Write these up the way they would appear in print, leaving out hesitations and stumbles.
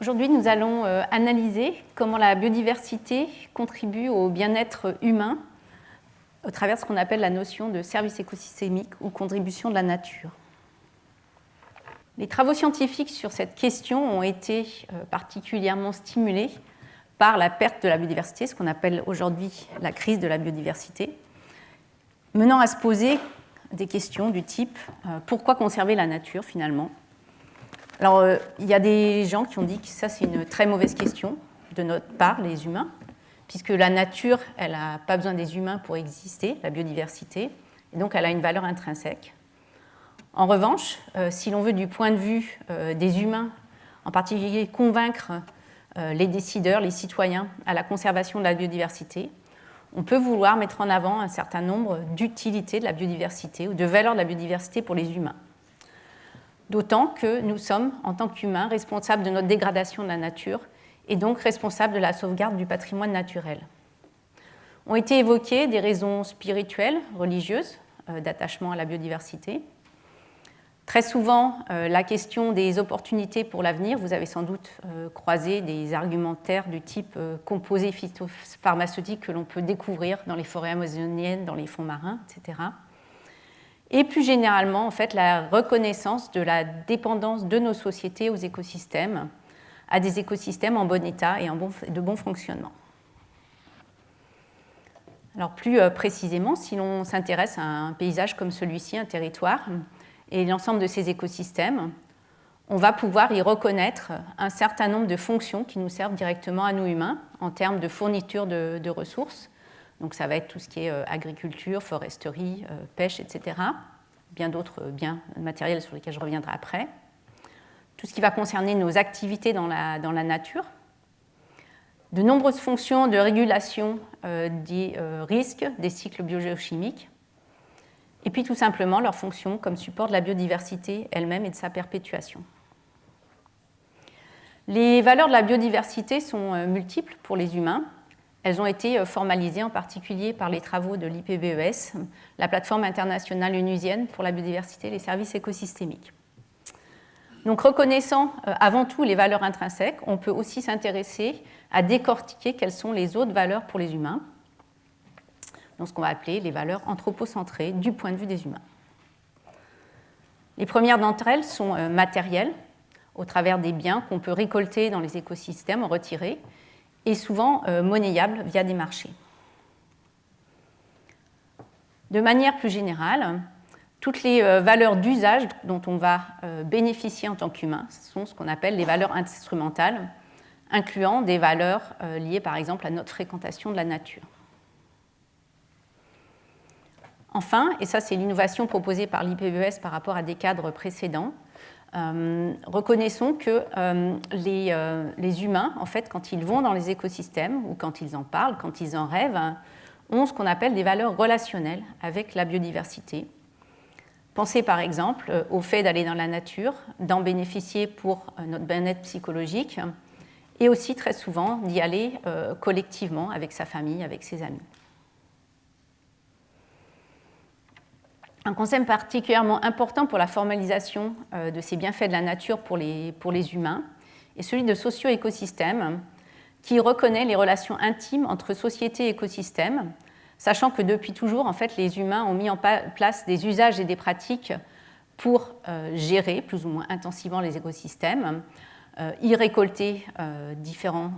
Aujourd'hui, nous allons analyser comment la biodiversité contribue au bien-être humain au travers de ce qu'on appelle la notion de service écosystémique ou contribution de la nature. Les travaux scientifiques sur cette question ont été particulièrement stimulés par la perte de la biodiversité, ce qu'on appelle aujourd'hui la crise de la biodiversité, menant à se poser des questions du type pourquoi conserver la nature finalement ? Alors, il y a des gens qui ont dit que ça, c'est une très mauvaise question de notre part, les humains, puisque la nature, elle n'a pas besoin des humains pour exister, la biodiversité, et donc elle a une valeur intrinsèque. En revanche, si l'on veut du point de vue des humains, en particulier convaincre les décideurs, les citoyens à la conservation de la biodiversité, on peut vouloir mettre en avant un certain nombre d'utilités de la biodiversité ou de valeurs de la biodiversité pour les humains. D'autant que nous sommes, en tant qu'humains, responsables de notre dégradation de la nature et donc responsables de la sauvegarde du patrimoine naturel. Ont été évoquées des raisons spirituelles, religieuses, d'attachement à la biodiversité. Très souvent, la question des opportunités pour l'avenir, vous avez sans doute croisé des argumentaires du type composés phytopharmaceutiques que l'on peut découvrir dans les forêts amazoniennes, dans les fonds marins, etc. Et plus généralement, en fait, la reconnaissance de la dépendance de nos sociétés aux écosystèmes, à des écosystèmes en bon état et de bon fonctionnement. Alors plus précisément, si l'on s'intéresse à un paysage comme celui-ci, un territoire, et l'ensemble de ces écosystèmes, on va pouvoir y reconnaître un certain nombre de fonctions qui nous servent directement à nous humains en termes de fourniture de ressources. Donc ça va être tout ce qui est agriculture, foresterie, pêche, etc. Bien d'autres biens matériels sur lesquels je reviendrai après. Tout ce qui va concerner nos activités dans la nature. De nombreuses fonctions de régulation des risques des cycles biogéochimiques. Et puis tout simplement leurs fonctions comme support de la biodiversité elle-même et de sa perpétuation. Les valeurs de la biodiversité sont multiples pour les humains. Elles ont été formalisées en particulier par les travaux de l'IPBES, la plateforme internationale onusienne pour la biodiversité et les services écosystémiques. Donc, reconnaissant avant tout les valeurs intrinsèques, on peut aussi s'intéresser à décortiquer quelles sont les autres valeurs pour les humains, donc ce qu'on va appeler les valeurs anthropocentrées du point de vue des humains. Les premières d'entre elles sont matérielles, au travers des biens qu'on peut récolter dans les écosystèmes, en retirer, et souvent monnayables via des marchés. De manière plus générale, toutes les valeurs d'usage dont on va bénéficier en tant qu'humain sont ce qu'on appelle les valeurs instrumentales, incluant des valeurs liées par exemple à notre fréquentation de la nature. Enfin, et ça c'est l'innovation proposée par l'IPBES par rapport à des cadres précédents, reconnaissons que les humains, en fait, quand ils vont dans les écosystèmes ou quand ils en parlent, quand ils en rêvent, ont ce qu'on appelle des valeurs relationnelles avec la biodiversité. Pensez par exemple au fait d'aller dans la nature, d'en bénéficier pour notre bien-être psychologique et aussi très souvent d'y aller collectivement avec sa famille, avec ses amis. Un concept particulièrement important pour la formalisation de ces bienfaits de la nature pour les humains est celui de socio-écosystème, qui reconnaît les relations intimes entre société et écosystème, sachant que depuis toujours, en fait, les humains ont mis en place des usages et des pratiques pour gérer plus ou moins intensivement les écosystèmes, y récolter différents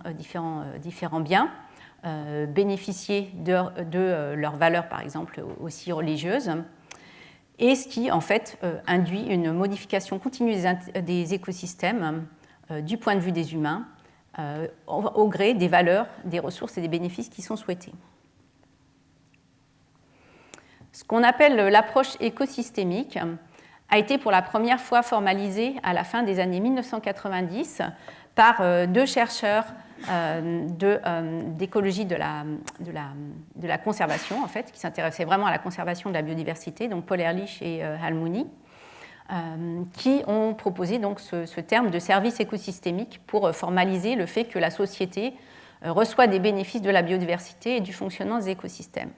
biens, bénéficier de leurs valeurs, par exemple, aussi religieuses, et ce qui, en fait, induit une modification continue des écosystèmes du point de vue des humains au gré des valeurs, des ressources et des bénéfices qui sont souhaités. Ce qu'on appelle l'approche écosystémique a été pour la première fois formalisée à la fin des années 1990 par deux chercheurs d'écologie de la conservation, en fait, qui s'intéressaient vraiment à la conservation de la biodiversité, donc Paul Ehrlich et Hal Mooney, qui ont proposé donc ce terme de service écosystémique pour formaliser le fait que la société reçoit des bénéfices de la biodiversité et du fonctionnement des écosystèmes.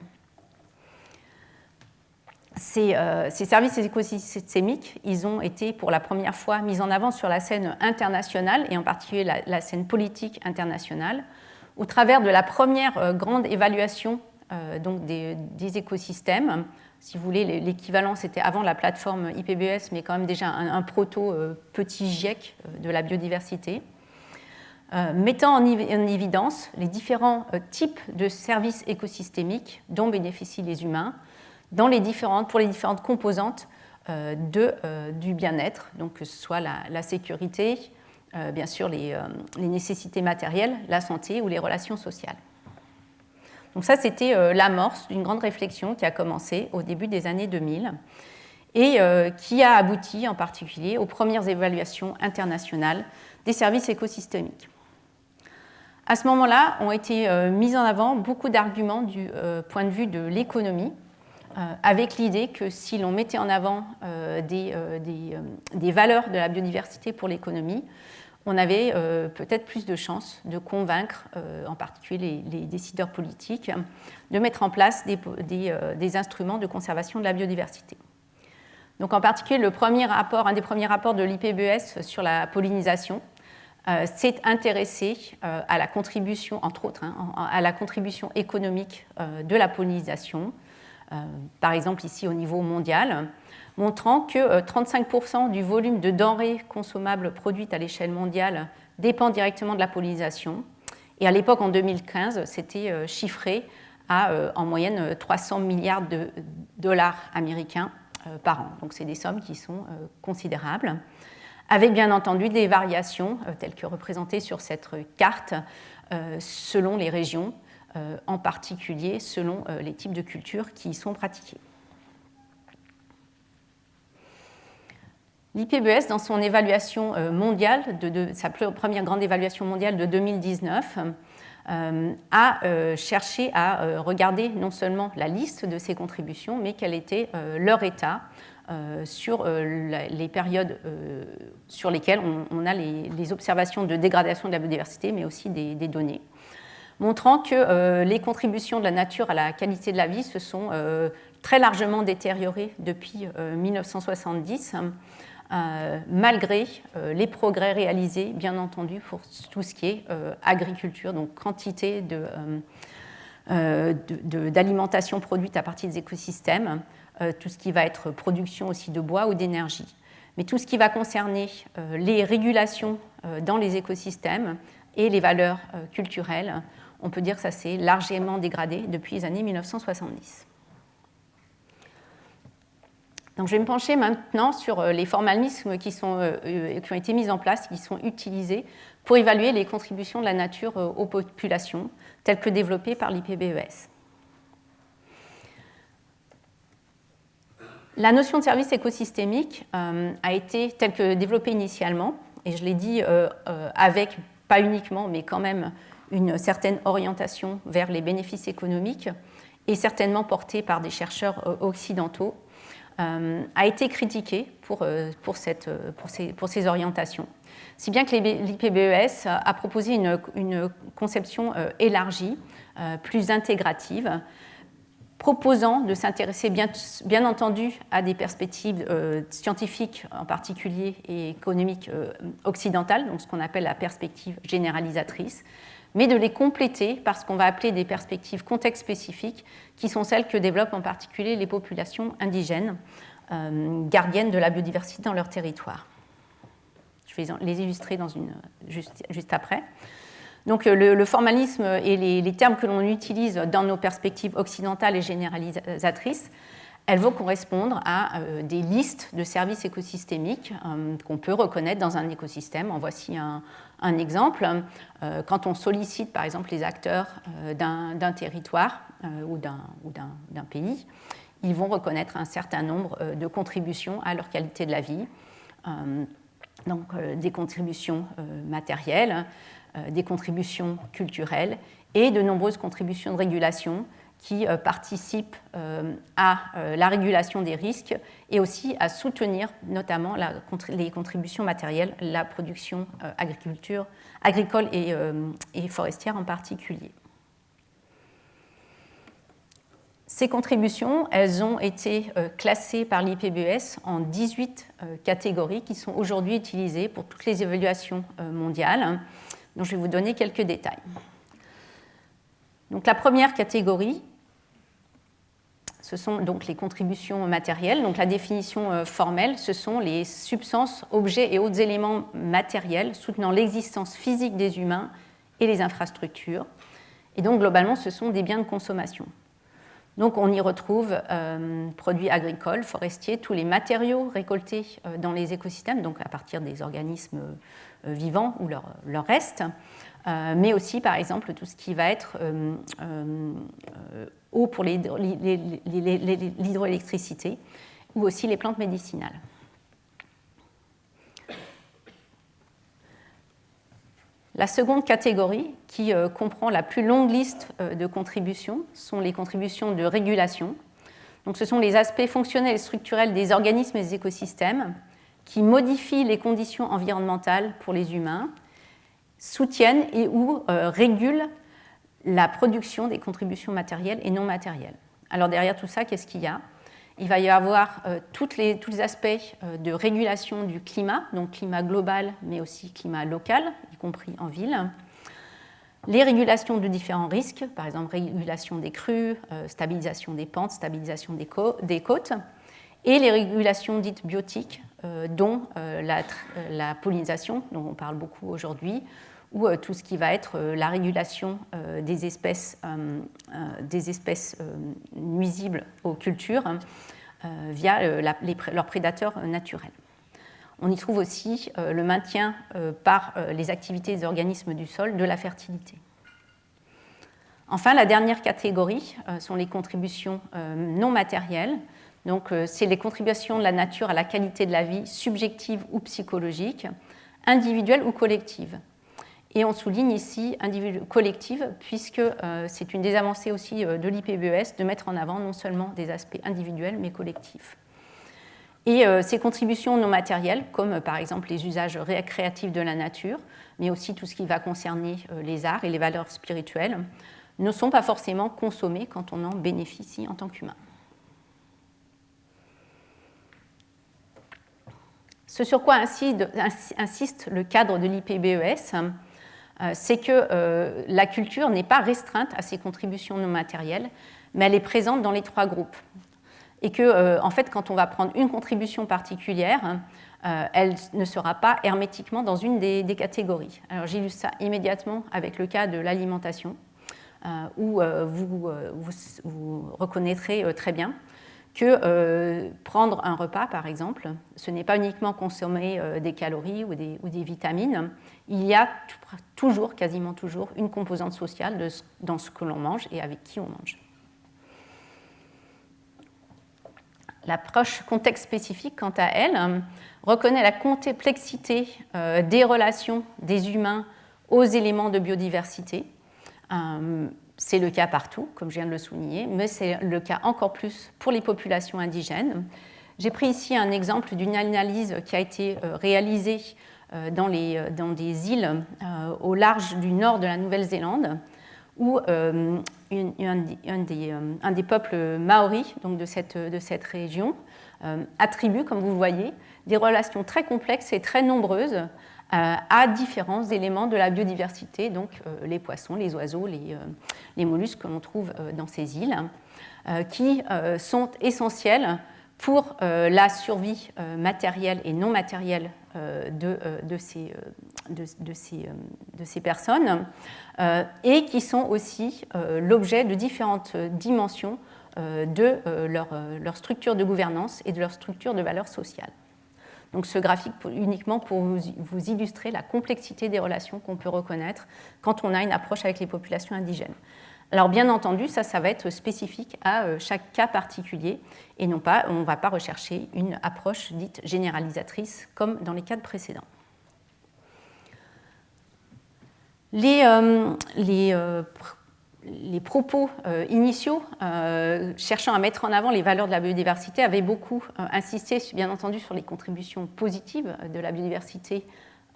ces services écosystémiques, ils ont été pour la première fois mis en avant sur la scène internationale, et en particulier la scène politique internationale, au travers de la première grande évaluation donc des écosystèmes. Si vous voulez, l'équivalent, c'était avant la plateforme IPBES, mais quand même déjà un proto petit GIEC de la biodiversité, mettant en évidence les différents types de services écosystémiques dont bénéficient les humains pour les différentes composantes du bien-être, donc que ce soit la sécurité, bien sûr les nécessités matérielles, la santé ou les relations sociales. Donc ça, c'était l'amorce d'une grande réflexion qui a commencé au début des années 2000 et qui a abouti en particulier aux premières évaluations internationales des services écosystémiques. À ce moment-là, ont été mis en avant beaucoup d'arguments du point de vue de l'économie, avec l'idée que si l'on mettait en avant des valeurs de la biodiversité pour l'économie, on avait peut-être plus de chances de convaincre, en particulier les décideurs politiques, de mettre en place des instruments de conservation de la biodiversité. Donc en particulier, un des premiers rapports de l'IPBES sur la pollinisation s'est intéressé à la contribution, entre autres, à la contribution économique de la pollinisation, par exemple ici au niveau mondial, montrant que 35% du volume de denrées consommables produites à l'échelle mondiale dépend directement de la pollinisation. Et à l'époque, en 2015, c'était chiffré à en moyenne 300 milliards de dollars américains par an. Donc c'est des sommes qui sont considérables, avec bien entendu des variations telles que représentées sur cette carte selon les régions, en particulier selon les types de cultures qui y sont pratiquées. L'IPBES, dans son évaluation mondiale, sa première grande évaluation mondiale de 2019, a cherché à regarder non seulement la liste de ces contributions, mais quel était leur état sur les périodes sur lesquelles on a les observations de dégradation de la biodiversité, mais aussi des données, montrant que les contributions de la nature à la qualité de la vie se sont très largement détériorées depuis 1970, malgré les progrès réalisés, bien entendu, pour tout ce qui est agriculture, donc quantité d'alimentation produite à partir des écosystèmes, tout ce qui va être production aussi de bois ou d'énergie. Mais tout ce qui va concerner les régulations dans les écosystèmes et les valeurs culturelles, on peut dire que ça s'est largement dégradé depuis les années 1970. Donc, je vais me pencher maintenant sur les formalismes qui ont été mis en place, qui sont utilisés pour évaluer les contributions de la nature aux populations, telles que développées par l'IPBES. La notion de service écosystémique a été telle que développée initialement, et je l'ai dit avec, pas uniquement, mais quand même une certaine orientation vers les bénéfices économiques, et certainement portée par des chercheurs occidentaux, a été critiquée pour ces orientations, si bien que l'IPBES a proposé une conception élargie, plus intégrative, proposant de s'intéresser bien entendu à des perspectives scientifiques en particulier et économiques occidentales, donc ce qu'on appelle la perspective généralisatrice, mais de les compléter par ce qu'on va appeler des perspectives contexte spécifiques, qui sont celles que développent en particulier les populations indigènes, gardiennes de la biodiversité dans leur territoire. Je vais les illustrer juste après. Donc le formalisme et les termes que l'on utilise dans nos perspectives occidentales et généralisatrices, elles vont correspondre à des listes de services écosystémiques qu'on peut reconnaître dans un écosystème. En voici un exemple. Quand on sollicite par exemple les acteurs d'un territoire ou d'un pays, ils vont reconnaître un certain nombre de contributions à leur qualité de la vie, donc des contributions matérielles, des contributions culturelles et de nombreuses contributions de régulation qui participent à la régulation des risques et aussi à soutenir notamment les contributions matérielles, la production agricole et forestière en particulier. Ces contributions, elles ont été classées par l'IPBES en 18 catégories qui sont aujourd'hui utilisées pour toutes les évaluations mondiales. Donc, je vais vous donner quelques détails. Donc, la première catégorie, ce sont donc les contributions matérielles. Donc, la définition formelle, ce sont les substances, objets et autres éléments matériels soutenant l'existence physique des humains et les infrastructures. Et donc, globalement, ce sont des biens de consommation. Donc, on y retrouve produits agricoles, forestiers, tous les matériaux récoltés dans les écosystèmes, donc à partir des organismes vivants ou leur reste, mais aussi, par exemple, tout ce qui va être eau pour l'hydroélectricité ou aussi les plantes médicinales. La seconde catégorie, qui comprend la plus longue liste de contributions, sont les contributions de régulation. Donc, ce sont les aspects fonctionnels et structurels des organismes et des écosystèmes qui modifient les conditions environnementales pour les humains, soutiennent et ou régulent la production des contributions matérielles et non matérielles. Alors, derrière tout ça, qu'est-ce qu'il y a ? Il va y avoir tous les aspects de régulation du climat, donc climat global, mais aussi climat local, y compris en ville. Les régulations de différents risques, par exemple régulation des crues, stabilisation des pentes, stabilisation des côtes, et les régulations dites biotiques, dont la pollinisation, dont on parle beaucoup aujourd'hui, ou tout ce qui va être la régulation des espèces nuisibles aux cultures via leurs prédateurs naturels. On y trouve aussi le maintien par les activités des organismes du sol de la fertilité. Enfin, la dernière catégorie sont les contributions non matérielles. Donc, c'est les contributions de la nature à la qualité de la vie subjective ou psychologique, individuelle ou collective. Et on souligne ici collective, puisque c'est une des avancées aussi de l'IPBES de mettre en avant non seulement des aspects individuels, mais collectifs. Et ces contributions non matérielles, comme par exemple les usages récréatifs de la nature, mais aussi tout ce qui va concerner les arts et les valeurs spirituelles, ne sont pas forcément consommées quand on en bénéficie en tant qu'humain. Ce sur quoi insiste le cadre de l'IPBES, c'est que la culture n'est pas restreinte à ces contributions non matérielles, mais elle est présente dans les trois groupes. Et que, en fait, quand on va prendre une contribution particulière, elle ne sera pas hermétiquement dans une des catégories. Alors, j'illustre ça immédiatement avec le cas de l'alimentation, où vous reconnaîtrez très bien que prendre un repas, par exemple, ce n'est pas uniquement consommer des calories ou des vitamines. Il y a toujours, quasiment toujours, une composante sociale dans ce que l'on mange et avec qui on mange. L'approche contexte spécifique, quant à elle, reconnaît la complexité des relations des humains aux éléments de biodiversité. C'est le cas partout, comme je viens de le souligner, mais c'est le cas encore plus pour les populations indigènes. J'ai pris ici un exemple d'une analyse qui a été réalisée dans des îles au large du nord de la Nouvelle-Zélande, où un des peuples maoris donc de cette région attribue, comme vous le voyez, des relations très complexes et très nombreuses à différents éléments de la biodiversité, donc les poissons, les oiseaux, les mollusques que l'on trouve dans ces îles, qui sont essentiels pour la survie matérielle et non matérielle de ces personnes, et qui sont aussi l'objet de différentes dimensions de leur structure de gouvernance et de leur structure de valeur sociale. Donc ce graphique uniquement pour vous illustrer la complexité des relations qu'on peut reconnaître quand on a une approche avec les populations indigènes. Alors bien entendu, ça va être spécifique à chaque cas particulier et non pas, on ne va pas rechercher une approche dite généralisatrice comme dans les cas précédents. Les propos initiaux cherchant à mettre en avant les valeurs de la biodiversité avaient beaucoup insisté, bien entendu, sur les contributions positives de la biodiversité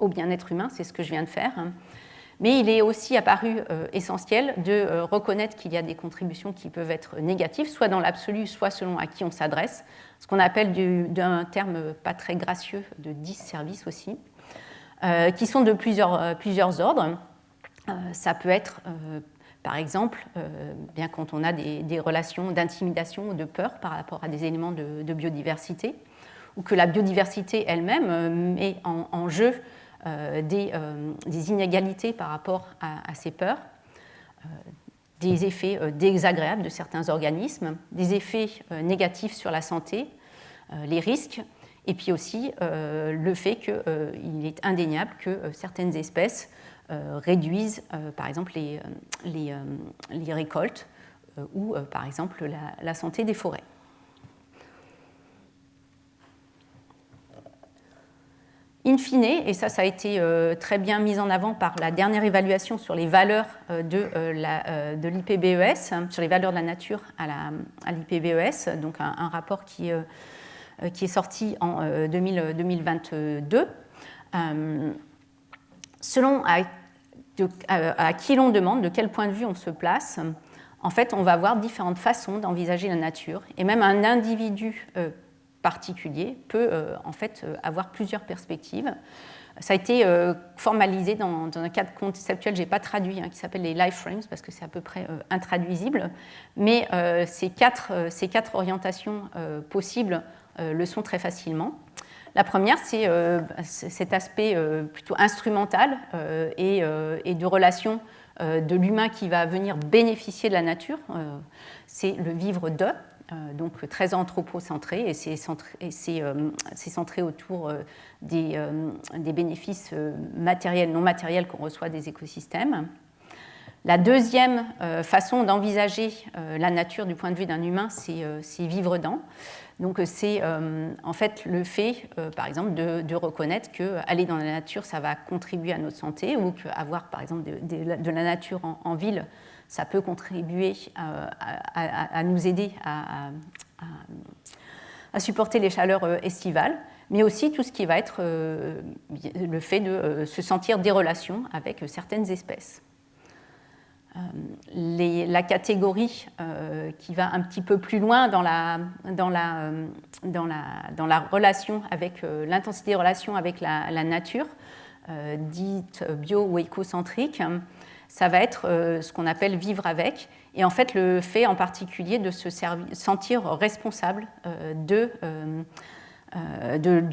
au bien-être humain, c'est ce que je viens de faire. Mais il est aussi apparu essentiel de reconnaître qu'il y a des contributions qui peuvent être négatives, soit dans l'absolu, soit selon à qui on s'adresse, ce qu'on appelle d'un terme pas très gracieux de disservice aussi, qui sont de plusieurs ordres. Ça peut être, par exemple, bien quand on a des relations d'intimidation ou de peur par rapport à des éléments de biodiversité, ou que la biodiversité elle-même met en jeu des inégalités par rapport à ces peurs, des effets désagréables de certains organismes, des effets négatifs sur la santé, les risques, et puis aussi le fait qu'il est indéniable que certaines espèces réduisent par exemple les récoltes ou par exemple la santé des forêts. In fine, et ça a été très bien mis en avant par la dernière évaluation sur les valeurs de l'IPBES, sur les valeurs de la nature à l'IPBES, donc un rapport qui est sorti en 2022. Selon à qui l'on demande, de quel point de vue on se place, en fait, on va avoir différentes façons d'envisager la nature, et même un individu particulier peut en fait avoir plusieurs perspectives. Ça a été formalisé dans un cadre conceptuel, je n'ai pas traduit, qui s'appelle les life frames, parce que c'est à peu près intraduisible, mais ces quatre orientations possibles le sont très facilement. La première, c'est cet aspect plutôt instrumental et de relation de l'humain qui va venir bénéficier de la nature. C'est le vivre de, donc très anthropocentré, et c'est centré autour des bénéfices matériels, non matériels qu'on reçoit des écosystèmes. La deuxième façon d'envisager la nature du point de vue d'un humain, c'est vivre dans. Donc c'est en fait le fait, par exemple, de reconnaître qu'aller dans la nature, ça va contribuer à notre santé, ou qu'avoir, par exemple, de la nature en ville, ça peut contribuer à nous aider à supporter les chaleurs estivales, mais aussi tout ce qui va être le fait de se sentir des relations avec certaines espèces. La catégorie qui va un petit peu plus loin dans la relation avec l'intensité des relations avec la nature, dite bio ou écocentrique, ça va être ce qu'on appelle vivre avec, et en fait le fait en particulier de se sentir responsable du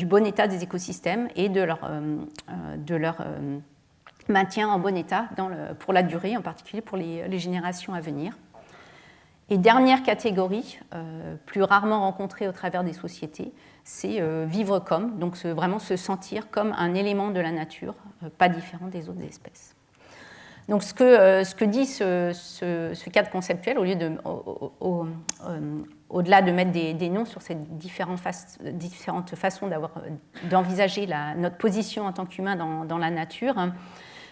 bon état des écosystèmes et de leur maintien en bon état pour la durée, en particulier pour les générations à venir. Et dernière catégorie, plus rarement rencontrée au travers des sociétés, c'est vivre comme, donc vraiment se sentir comme un élément de la nature, pas différent des autres espèces. Donc ce que dit ce cadre conceptuel, au-delà de mettre des noms sur ces différentes façons d'envisager notre position en tant qu'humain dans la nature,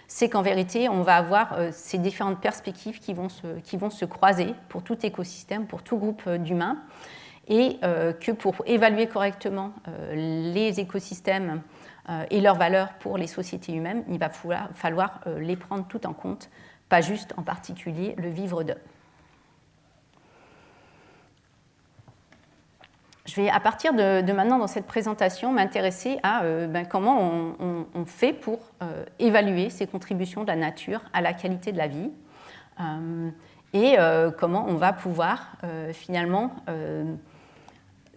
c'est qu'en vérité, on va avoir ces différentes perspectives qui vont se croiser pour tout écosystème, pour tout groupe d'humains, et que pour évaluer correctement les écosystèmes et leurs valeurs pour les sociétés humaines, il va falloir les prendre tout en compte, pas juste en particulier le vivre d'eux. Je vais, à partir de maintenant, dans cette présentation, m'intéresser à comment on fait pour évaluer ces contributions de la nature à la qualité de la vie et comment on va pouvoir finalement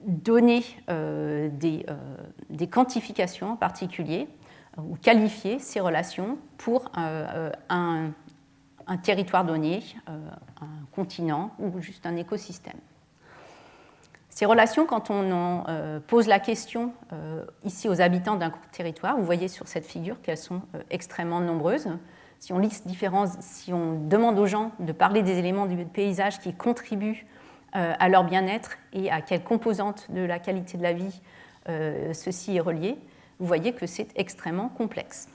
donner des quantifications en particulier ou qualifier ces relations pour un territoire donné, un continent ou juste un écosystème. Ces relations, quand on en pose la question ici aux habitants d'un territoire, vous voyez sur cette figure qu'elles sont extrêmement nombreuses. Si on demande aux gens de parler des éléments du paysage qui contribuent à leur bien-être et à quelle composante de la qualité de la vie ceci est relié, vous voyez que c'est extrêmement complexe.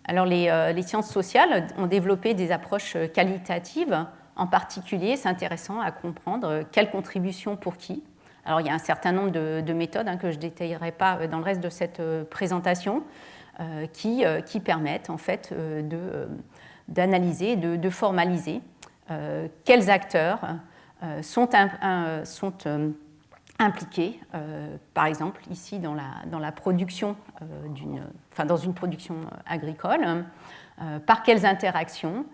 Alors les sciences sociales ont développé des approches qualitatives. En particulier, c'est intéressant à comprendre quelle contribution pour qui. Alors, il y a un certain nombre de méthodes que je ne détaillerai pas dans le reste de cette présentation, qui permettent en fait d'analyser, de formaliser quels acteurs sont impliqués, par exemple ici dans la production dans une production agricole, par quelles interactions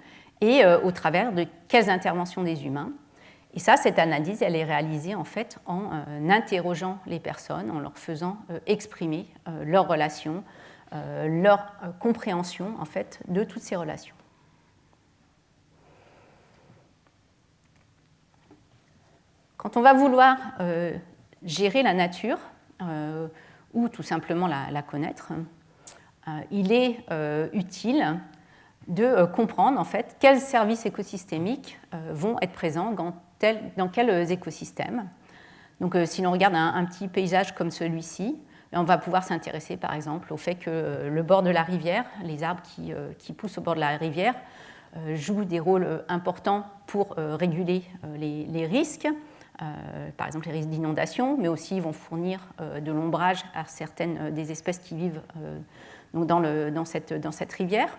et au travers de quelles interventions des humains. Et ça, cette analyse, elle est réalisée en fait en interrogeant les personnes, en leur faisant exprimer leurs relations, leur compréhension en fait de toutes ces relations. Quand on va vouloir gérer la nature ou tout simplement la connaître, il est utile de comprendre en fait quels services écosystémiques vont être présents dans quels écosystèmes. Donc si l'on regarde un petit paysage comme celui-ci, on va pouvoir s'intéresser par exemple au fait que le bord de la rivière, les arbres qui poussent au bord de la rivière, jouent des rôles importants pour réguler les risques, par exemple les risques d'inondation, mais aussi vont fournir de l'ombrage à certaines des espèces qui vivent dans cette rivière.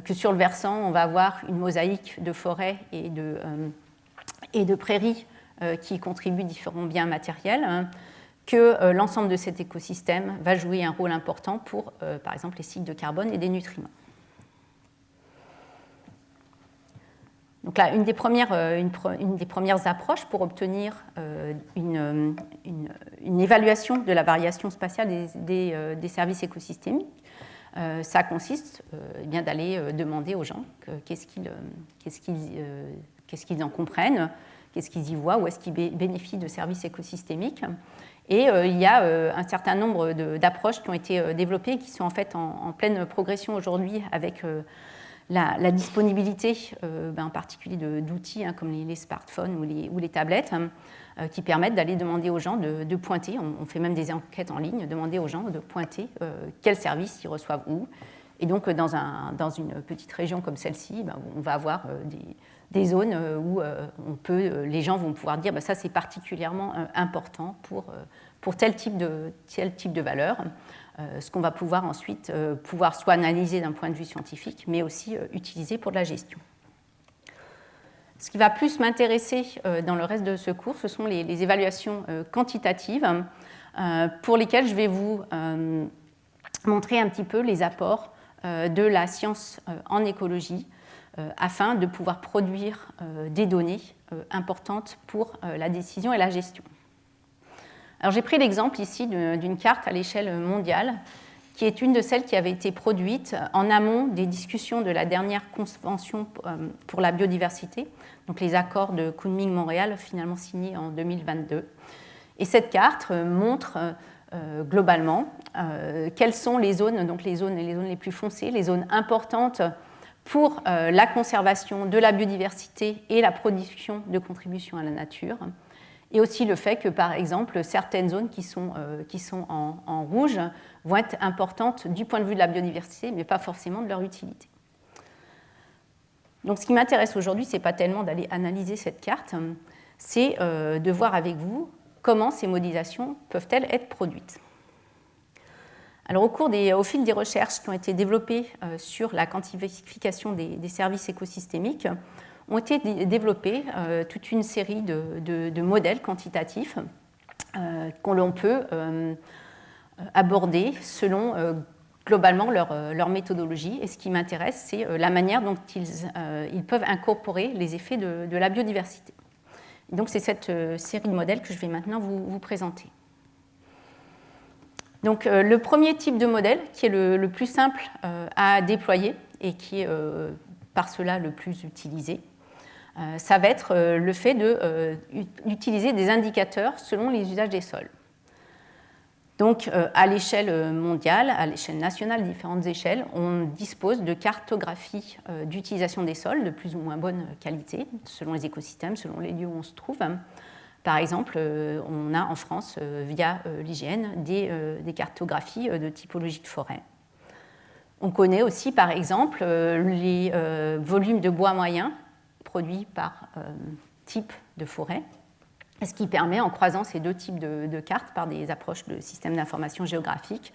Que sur le versant, on va avoir une mosaïque de forêts et de prairies qui contribuent différents biens matériels, que l'ensemble de cet écosystème va jouer un rôle important pour, par exemple, les cycles de carbone et des nutriments. Donc là, une des premières approches pour obtenir une évaluation de la variation spatiale des services écosystémiques, ça consiste bien d'aller demander aux gens qu'est-ce qu'ils en comprennent, qu'est-ce qu'ils y voient, où est-ce qu'ils bénéficient de services écosystémiques. Et il y a un certain nombre d'approches qui ont été développées, qui sont en fait en pleine progression aujourd'hui avec la disponibilité, en particulier d'outils comme les smartphones ou les tablettes, qui permettent d'aller demander aux gens de pointer, on fait même des enquêtes en ligne, demander aux gens de pointer quels services ils reçoivent où. Et donc dans une petite région comme celle-ci, on va avoir des zones où les gens vont pouvoir dire ça c'est particulièrement important pour tel type de valeur. Ce qu'on va pouvoir ensuite soit analyser d'un point de vue scientifique, mais aussi utiliser pour de la gestion. Ce qui va plus m'intéresser dans le reste de ce cours, ce sont les évaluations quantitatives pour lesquelles je vais vous montrer un petit peu les apports de la science en écologie afin de pouvoir produire des données importantes pour la décision et la gestion. Alors, j'ai pris l'exemple ici d'une carte à l'échelle mondiale qui est une de celles qui avait été produite en amont des discussions de la dernière convention pour la biodiversité, donc les accords de Kunming-Montréal finalement signés en 2022. Et cette carte montre globalement quelles sont les zones, donc les zones les plus foncées, les zones importantes pour la conservation de la biodiversité et la production de contributions à la nature. Et aussi le fait que, par exemple, certaines zones qui sont en rouge vont être importantes du point de vue de la biodiversité, mais pas forcément de leur utilité. Donc ce qui m'intéresse aujourd'hui, ce n'est pas tellement d'aller analyser cette carte, c'est de voir avec vous comment ces modélisations peuvent-elles être produites. Alors au fil des recherches qui ont été développées sur la quantification des services écosystémiques, ont été développés toute une série de modèles quantitatifs qu'on peut aborder selon globalement leur méthodologie. Et ce qui m'intéresse, c'est la manière dont ils peuvent incorporer les effets de la biodiversité. Et donc c'est cette série de modèles que je vais maintenant vous présenter. Donc le premier type de modèle, qui est le plus simple à déployer et qui est par cela le plus utilisé, ça va être le fait d'utiliser des indicateurs selon les usages des sols. Donc, à l'échelle mondiale, à l'échelle nationale, différentes échelles, on dispose de cartographies d'utilisation des sols de plus ou moins bonne qualité, selon les écosystèmes, selon les lieux où on se trouve. Par exemple, on a en France, via l'IGN, des cartographies de typologie de forêt. On connaît aussi, par exemple, les volumes de bois moyens produits par type de forêt, ce qui permet, en croisant ces deux types de cartes par des approches de systèmes d'information géographique,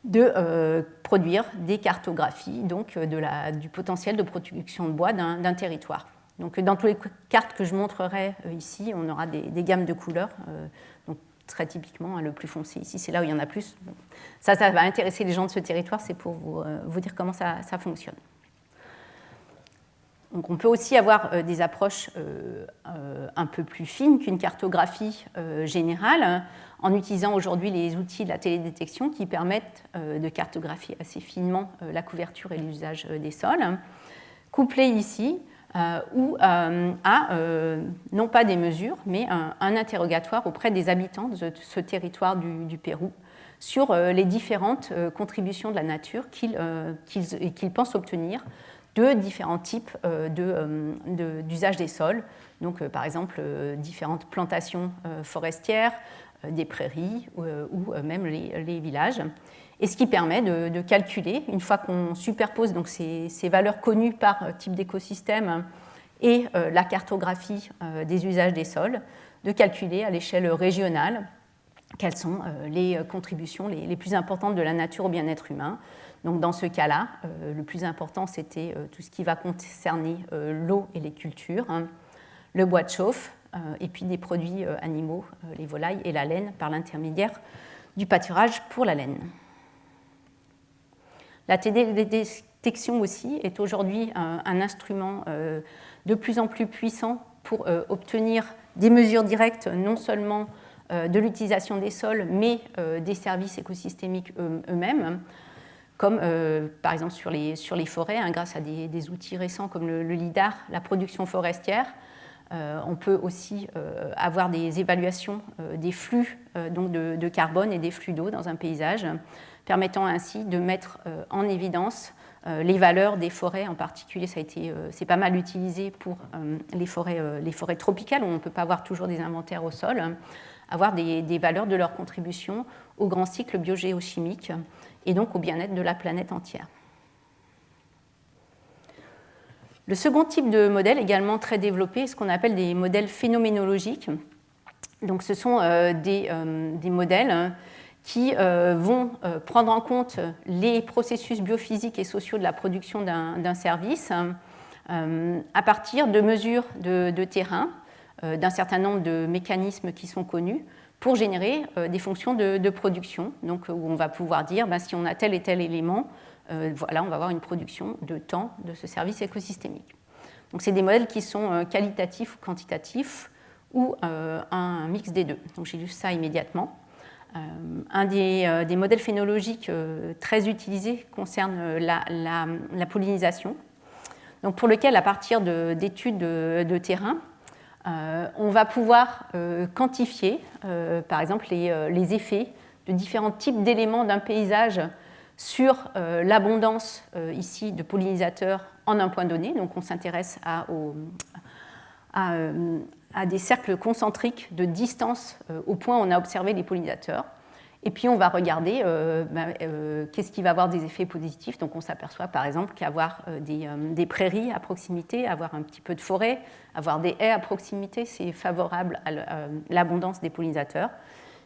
de produire des cartographies donc, du potentiel de production de bois d'un territoire. Donc, dans toutes les cartes que je montrerai ici, on aura des gammes de couleurs. Donc, très typiquement, le plus foncé ici, c'est là où il y en a plus. Ça va intéresser les gens de ce territoire, c'est pour vous dire comment ça fonctionne. Donc, on peut aussi avoir des approches un peu plus fines qu'une cartographie générale, en utilisant aujourd'hui les outils de la télédétection qui permettent de cartographier assez finement la couverture et l'usage des sols, couplés ici non pas des mesures, mais un interrogatoire auprès des habitants de ce territoire du Pérou sur les différentes contributions de la nature qu'ils pensent obtenir de différents types d'usage des sols. Donc, par exemple, différentes plantations forestières, des prairies ou même les villages. Et ce qui permet de calculer, une fois qu'on superpose donc, ces valeurs connues par type d'écosystème et la cartographie des usages des sols, de calculer à l'échelle régionale quelles sont les contributions les plus importantes de la nature au bien-être humain. Donc, dans ce cas-là, le plus important, c'était tout ce qui va concerner l'eau et les cultures, le bois de chauffe, et puis des produits animaux, les volailles et la laine, par l'intermédiaire du pâturage pour la laine. La télédétection aussi est aujourd'hui un instrument de plus en plus puissant pour obtenir des mesures directes, non seulement de l'utilisation des sols, mais des services écosystémiques eux-mêmes, comme par exemple sur les forêts, grâce à des outils récents comme le LIDAR, la production forestière. On peut aussi avoir des évaluations des flux donc de carbone et des flux d'eau dans un paysage, permettant ainsi de mettre en évidence les valeurs des forêts. En particulier, c'est pas mal utilisé pour les forêts tropicales, où on ne peut pas avoir toujours des inventaires au sol, avoir des valeurs de leur contribution au grand cycle biogéochimique et donc au bien-être de la planète entière. Le second type de modèle, également très développé, est ce qu'on appelle des modèles phénoménologiques. Donc, ce sont des modèles qui vont prendre en compte les processus biophysiques et sociaux de la production d'un service à partir de mesures de terrain, d'un certain nombre de mécanismes qui sont connus pour générer des fonctions de production. Donc, où on va pouvoir dire, si on a tel et tel élément, voilà, on va avoir une production de temps de ce service écosystémique. Donc, c'est des modèles qui sont qualitatifs ou quantitatifs ou un mix des deux. Donc, j'illustre ça immédiatement. Un des modèles phénologiques très utilisés concerne la pollinisation, donc pour lequel, à partir d'études de terrain, on va pouvoir quantifier, par exemple, les effets de différents types d'éléments d'un paysage sur l'abondance ici de pollinisateurs en un point donné. Donc on s'intéresse à des cercles concentriques de distance au point où on a observé les pollinisateurs. Et puis on va regarder qu'est-ce qui va avoir des effets positifs. Donc on s'aperçoit par exemple qu'avoir des prairies à proximité, avoir un petit peu de forêt, avoir des haies à proximité, c'est favorable à l'abondance des pollinisateurs.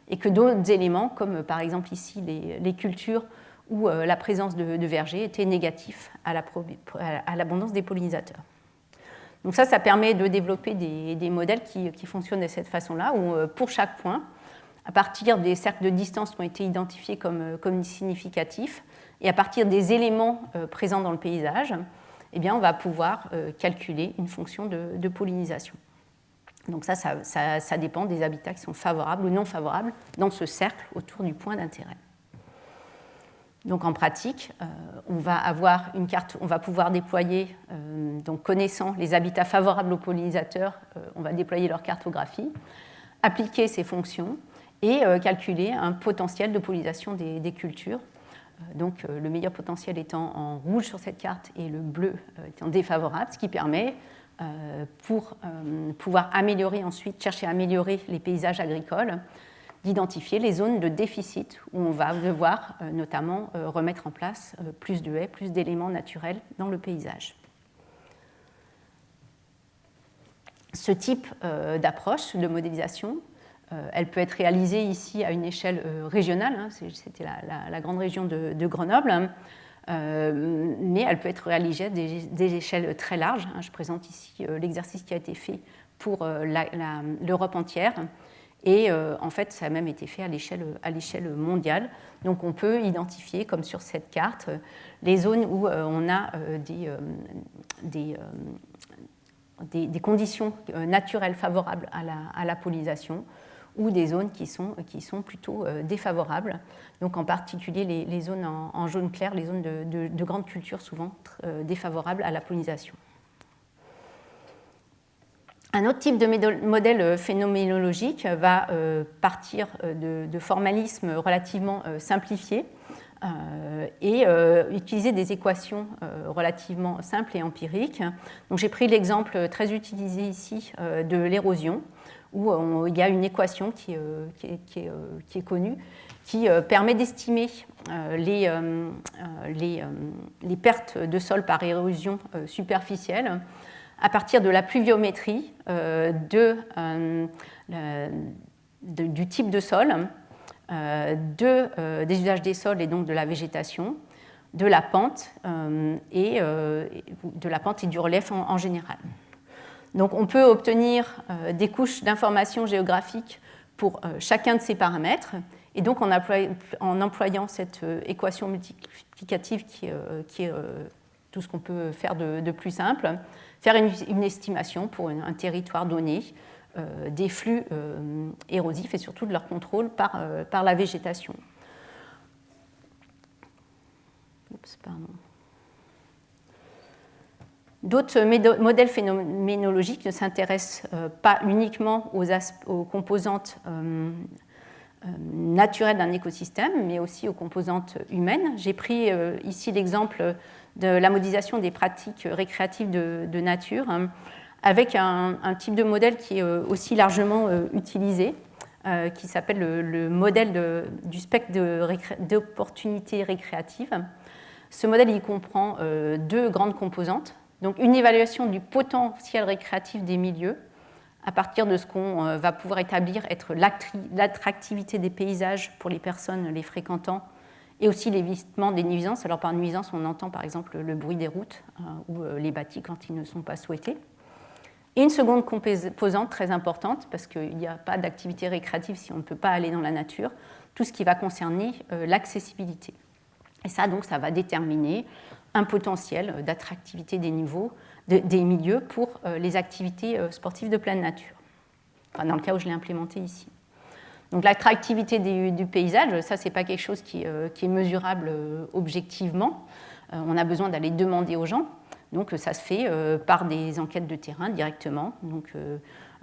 Et que d'autres éléments, comme par exemple ici les cultures ou la présence de vergers, étaient négatifs à l'abondance des pollinisateurs. Donc ça permet de développer des modèles qui fonctionnent de cette façon-là, où pour chaque point, à partir des cercles de distance qui ont été identifiés comme significatifs, et à partir des éléments présents dans le paysage, eh bien, on va pouvoir calculer une fonction de pollinisation. Donc ça dépend des habitats qui sont favorables ou non favorables dans ce cercle autour du point d'intérêt. Donc en pratique, on va avoir une carte, on va pouvoir déployer, donc connaissant les habitats favorables aux pollinisateurs, on va déployer leur cartographie, appliquer ces fonctions et calculer un potentiel de pollinisation des cultures. Donc le meilleur potentiel étant en rouge sur cette carte et le bleu étant défavorable, ce qui permet pour pouvoir améliorer ensuite, chercher à améliorer les paysages agricoles, d'identifier les zones de déficit où on va devoir notamment remettre en place plus de haies, plus d'éléments naturels dans le paysage. Ce type d'approche de modélisation Elle peut être réalisée ici à une échelle régionale, hein, c'était la grande région de Grenoble, mais elle peut être réalisée à des échelles très larges. Hein. Je présente ici l'exercice qui a été fait pour l'Europe entière. Et en fait, ça a même été fait à l'échelle mondiale. Donc on peut identifier, comme sur cette carte, les zones où on a des conditions naturelles favorables à la pollinisation, ou des zones qui sont plutôt défavorables. Donc en particulier les zones en jaune clair, les zones de grande culture souvent défavorables à la pollinisation. Un autre type de modèle phénoménologique va partir de formalismes relativement simplifiés et utiliser des équations relativement simples et empiriques. Donc, j'ai pris l'exemple très utilisé ici de l'érosion, où il y a une équation qui est connue, qui permet d'estimer les pertes de sol par érosion superficielle à partir de la pluviométrie du type de sol, des usages des sols et donc de la végétation, de la pente et du relief en général. Donc on peut obtenir des couches d'informations géographiques pour chacun de ces paramètres, et donc en employant cette équation multiplicative qui est tout ce qu'on peut faire de plus simple, faire une estimation pour un territoire donné des flux érosifs et surtout de leur contrôle par la végétation. D'autres modèles phénoménologiques ne s'intéressent pas uniquement aux composantes naturelles d'un écosystème, mais aussi aux composantes humaines. J'ai pris ici l'exemple de la modélisation des pratiques récréatives de nature, avec un type de modèle qui est aussi largement utilisé, qui s'appelle le modèle du spectre d'opportunités récréatives. Ce modèle il comprend deux grandes composantes. Donc une évaluation du potentiel récréatif des milieux, à partir de ce qu'on va pouvoir établir être l'attractivité des paysages pour les personnes les fréquentant, et aussi l'évitement des nuisances. Alors par nuisance, on entend par exemple le bruit des routes ou les bâtis quand ils ne sont pas souhaités. Et une seconde composante très importante, parce qu'il n'y a pas d'activité récréative si on ne peut pas aller dans la nature, tout ce qui va concerner l'accessibilité. Et ça, donc, ça va déterminer un potentiel d'attractivité des milieux pour les activités sportives de pleine nature, enfin, dans le cas où je l'ai implémenté ici. Donc l'attractivité du paysage, ça, ce n'est pas quelque chose qui est mesurable objectivement. On a besoin d'aller demander aux gens. Donc ça se fait par des enquêtes de terrain directement. Donc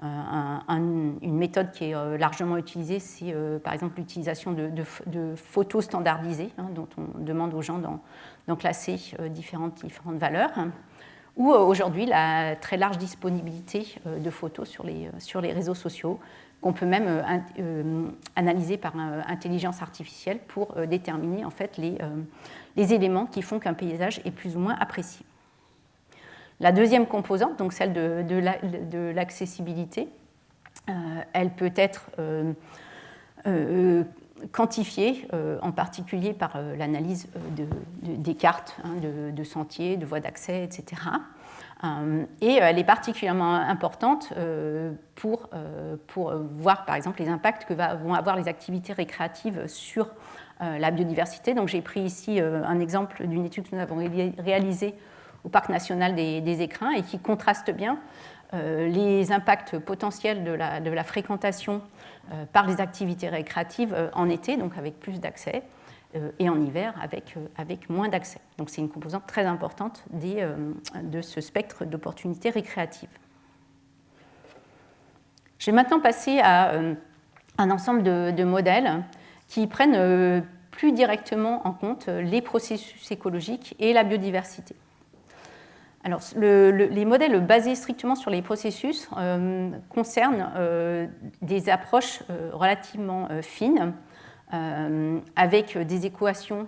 une méthode qui est largement utilisée, c'est par exemple l'utilisation de photos standardisées, hein, dont on demande aux gens d'en classer différentes valeurs. Ou aujourd'hui la très large disponibilité de photos sur les réseaux sociaux, qu'on peut même analyser par intelligence artificielle pour déterminer en fait les éléments qui font qu'un paysage est plus ou moins apprécié. La deuxième composante, donc celle de l'accessibilité, elle peut être quantifiée, en particulier par l'analyse des cartes, hein, de sentiers, de voies d'accès, etc. Et elle est particulièrement importante pour voir, par exemple, les impacts que vont avoir les activités récréatives sur la biodiversité. Donc, j'ai pris ici un exemple d'une étude que nous avons réalisée au Parc national des Écrins et qui contraste bien les impacts potentiels de la fréquentation par les activités récréatives en été, donc avec plus d'accès, et en hiver avec moins d'accès. Donc c'est une composante très importante de ce spectre d'opportunités récréatives. Je vais maintenant passer à un ensemble de modèles qui prennent plus directement en compte les processus écologiques et la biodiversité. Alors, les modèles basés strictement sur les processus concernent des approches relativement fines, avec des équations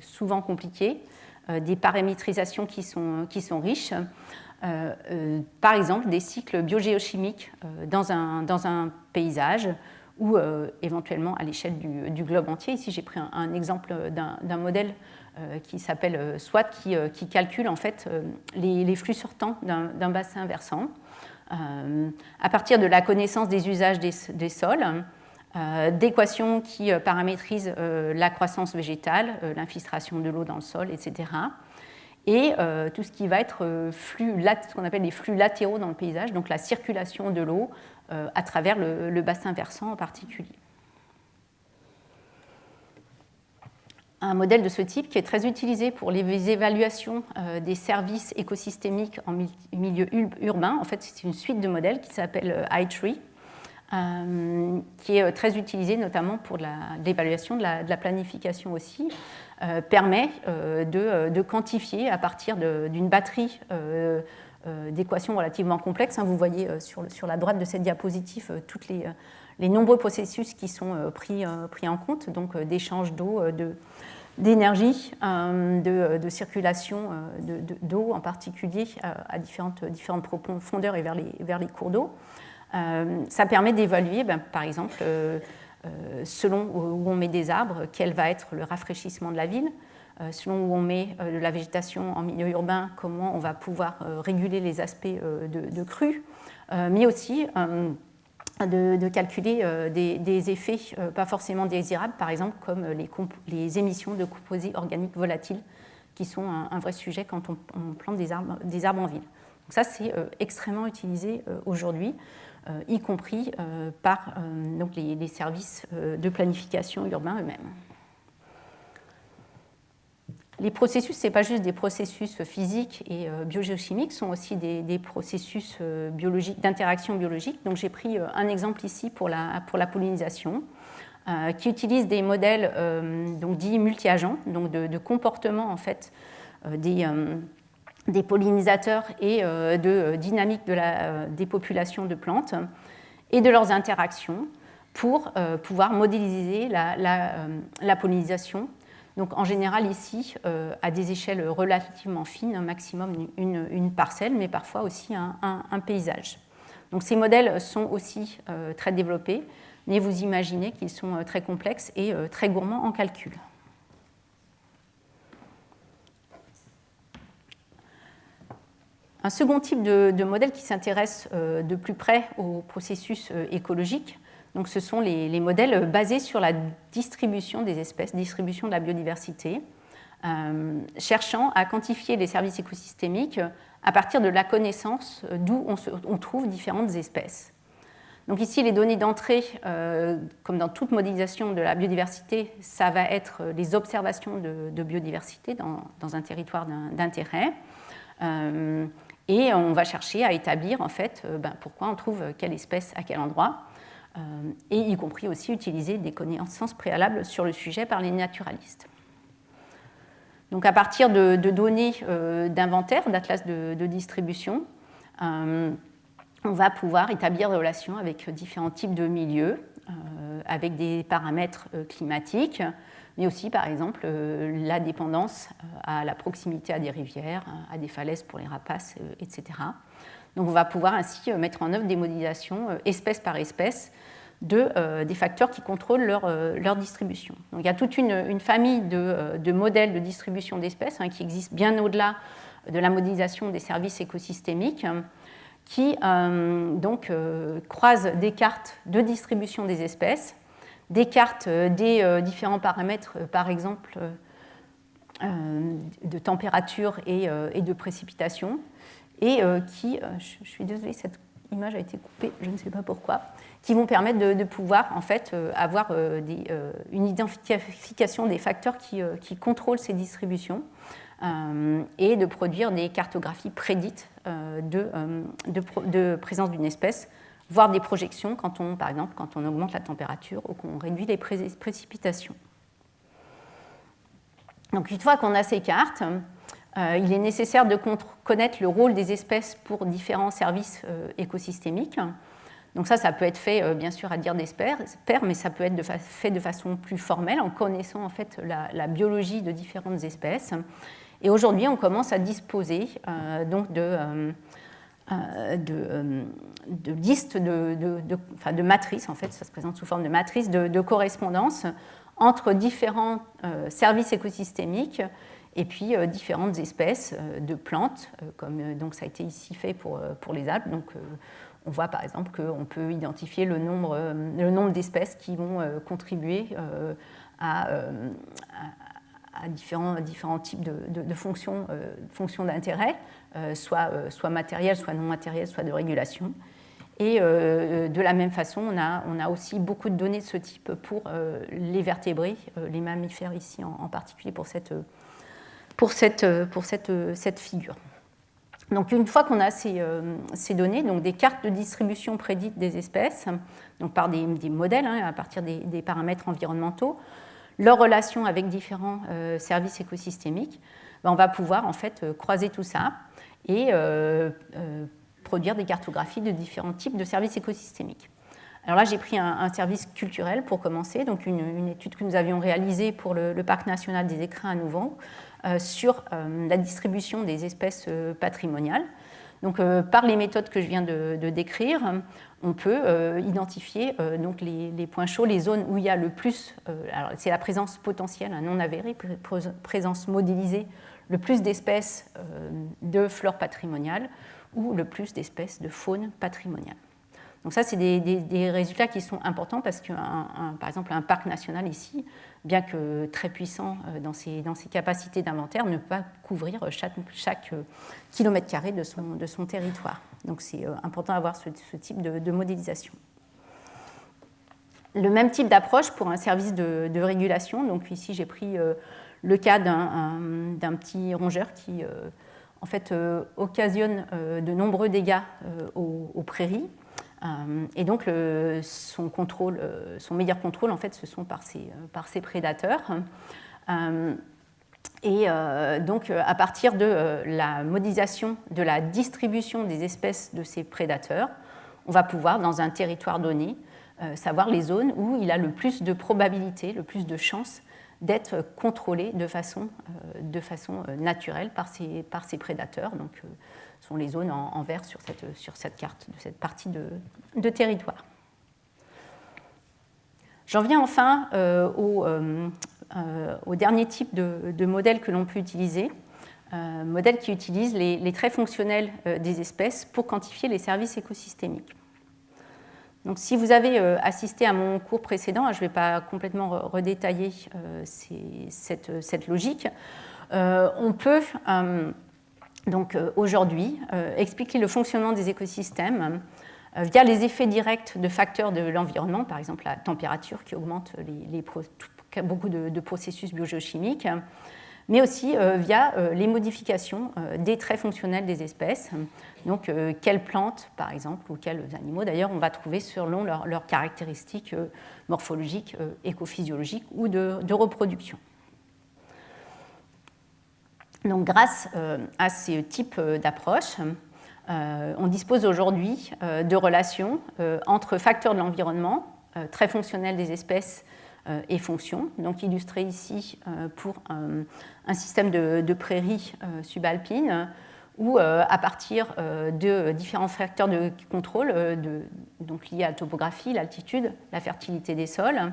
souvent compliquées, des paramétrisations qui sont riches, par exemple des cycles biogéochimiques dans un paysage ou éventuellement à l'échelle du globe entier. Ici, j'ai pris un exemple d'un modèle qui s'appelle SWAT, qui calcule en fait les flux sortants d'un bassin versant à partir de la connaissance des usages des sols, d'équations qui paramétrisent la croissance végétale, l'infiltration de l'eau dans le sol, etc. Et tout ce qui va être ce qu'on appelle les flux latéraux dans le paysage, donc la circulation de l'eau à travers le bassin versant en particulier. Un modèle de ce type qui est très utilisé pour les évaluations des services écosystémiques en milieu urbain. En fait, c'est une suite de modèles qui s'appelle iTree, qui est très utilisé notamment pour l'évaluation de la planification aussi, permet de quantifier à partir d'une batterie d'équations relativement complexes. Vous voyez sur la droite de cette diapositive tous les nombreux processus qui sont pris en compte, donc d'échange d'eau, d'énergie, de circulation d'eau en particulier à différentes profondeurs et vers les cours d'eau. Ça permet d'évaluer, par exemple, selon où on met des arbres, quel va être le rafraîchissement de la ville, selon où on met de la végétation en milieu urbain, comment on va pouvoir réguler les aspects de crue, mais aussi de calculer des effets pas forcément désirables, par exemple comme les émissions de composés organiques volatiles, qui sont un vrai sujet quand on plante des arbres en ville. Donc ça, c'est extrêmement utilisé aujourd'hui, y compris par donc les services de planification urbains eux-mêmes. Les processus, ce n'est pas juste des processus physiques et biogéochimiques, ce sont aussi des processus biologiques, d'interaction biologique. Donc j'ai pris un exemple ici pour la pollinisation, qui utilise des modèles donc dits multi-agents, donc de comportement en fait des pollinisateurs et de dynamique des populations de plantes et de leurs interactions pour pouvoir modéliser la pollinisation. Donc en général ici, à des échelles relativement fines, un maximum une parcelle, mais parfois aussi un paysage. Donc ces modèles sont aussi très développés, mais vous imaginez qu'ils sont très complexes et très gourmands en calcul. Un second type de modèle qui s'intéresse de plus près au processus écologique, donc ce sont les modèles basés sur la distribution des espèces, distribution de la biodiversité, cherchant à quantifier les services écosystémiques à partir de la connaissance d'où on trouve différentes espèces. Donc ici, les données d'entrée, comme dans toute modélisation de la biodiversité, ça va être les observations de biodiversité dans un territoire d'intérêt. Et on va chercher à établir en fait pourquoi on trouve quelle espèce à quel endroit, et y compris aussi utiliser des connaissances préalables sur le sujet par les naturalistes. Donc à partir de données d'inventaire, d'atlas de distribution, on va pouvoir établir des relations avec différents types de milieux, avec des paramètres climatiques, mais aussi par exemple la dépendance à la proximité à des rivières, à des falaises pour les rapaces, etc. Donc on va pouvoir ainsi mettre en œuvre des modélisations espèce par espèce des facteurs qui contrôlent leur distribution. Donc il y a toute une famille de modèles de distribution d'espèces qui existent bien au-delà de la modélisation des services écosystémiques, qui croisent des cartes de distribution des espèces, des cartes des différents paramètres, par exemple de température et de précipitation, et qui, je suis désolée, cette image a été coupée, je ne sais pas pourquoi, qui vont permettre de pouvoir en fait avoir une identification des facteurs qui contrôlent ces distributions et de produire des cartographies prédites de présence d'une espèce, voire des projections par exemple quand on augmente la température ou qu'on réduit les précipitations. Donc une fois qu'on a ces cartes, il est nécessaire de connaître le rôle des espèces pour différents services écosystémiques. Donc ça peut être fait bien sûr à dire des pairs, mais ça peut être fait de façon plus formelle en connaissant en fait la biologie de différentes espèces. Et aujourd'hui, on commence à disposer donc listes de matrices, en fait, ça se présente sous forme de matrices de correspondance entre différents services écosystémiques et puis différentes espèces de plantes, comme donc ça a été ici fait pour les Alpes. Donc, on voit par exemple qu'on peut identifier le nombre d'espèces qui vont contribuer à différents types de fonctions d'intérêt, soit matérielles, soit non matérielles, soit de régulation. Et de la même façon, on a aussi beaucoup de données de ce type pour les vertébrés, les mammifères ici en particulier pour cette figure. Donc une fois qu'on a ces données, donc des cartes de distribution prédites des espèces, donc par des modèles à partir des paramètres environnementaux, leur relation avec différents services écosystémiques, on va pouvoir en fait croiser tout ça et produire des cartographies de différents types de services écosystémiques. Alors là, j'ai pris un service culturel pour commencer, donc une étude que nous avions réalisée pour le Parc national des Écrins à Nouveau sur la distribution des espèces patrimoniales. Donc, par les méthodes que je viens de décrire, on peut identifier donc les points chauds, les zones où il y a le plus, alors c'est la présence potentielle non avérée, présence modélisée, le plus d'espèces de flore patrimoniale ou le plus d'espèces de faune patrimoniale. Donc ça, c'est des résultats qui sont importants parce que, par exemple, un parc national ici, bien que très puissant dans ses capacités d'inventaire, ne peut pas couvrir chaque kilomètre carré de son territoire. Donc c'est important d'avoir ce type de modélisation. Le même type d'approche pour un service de régulation. Donc ici, j'ai pris le cas d'un petit rongeur qui, en fait, occasionne de nombreux dégâts aux prairies. Et donc, son meilleur contrôle, en fait, ce sont par ses prédateurs. Donc, à partir de la modélisation de la distribution des espèces de ces prédateurs, on va pouvoir, dans un territoire donné, savoir les zones où il a le plus de probabilité, le plus de chances d'être contrôlé de façon naturelle par ses prédateurs. Donc, ce sont les zones en vert sur cette carte, de cette partie de territoire. J'en viens enfin au dernier type de modèle que l'on peut utiliser, modèle qui utilise les traits fonctionnels des espèces pour quantifier les services écosystémiques. Donc, si vous avez assisté à mon cours précédent, je ne vais pas complètement redétailler cette logique, on peut donc aujourd'hui expliquer le fonctionnement des écosystèmes via les effets directs de facteurs de l'environnement, par exemple la température qui augmente beaucoup de processus biogéochimiques, mais aussi via les modifications des traits fonctionnels des espèces. Donc, quelles plantes, par exemple, ou quels animaux, d'ailleurs, on va trouver selon leurs caractéristiques morphologiques, écophysiologiques ou de reproduction. Donc, grâce à ce type d'approche, on dispose aujourd'hui de relations entre facteurs de l'environnement, traits fonctionnels des espèces et fonctions, donc illustré ici pour un système de prairies subalpines où, à partir de différents facteurs de contrôle donc liés à la topographie, l'altitude, la fertilité des sols,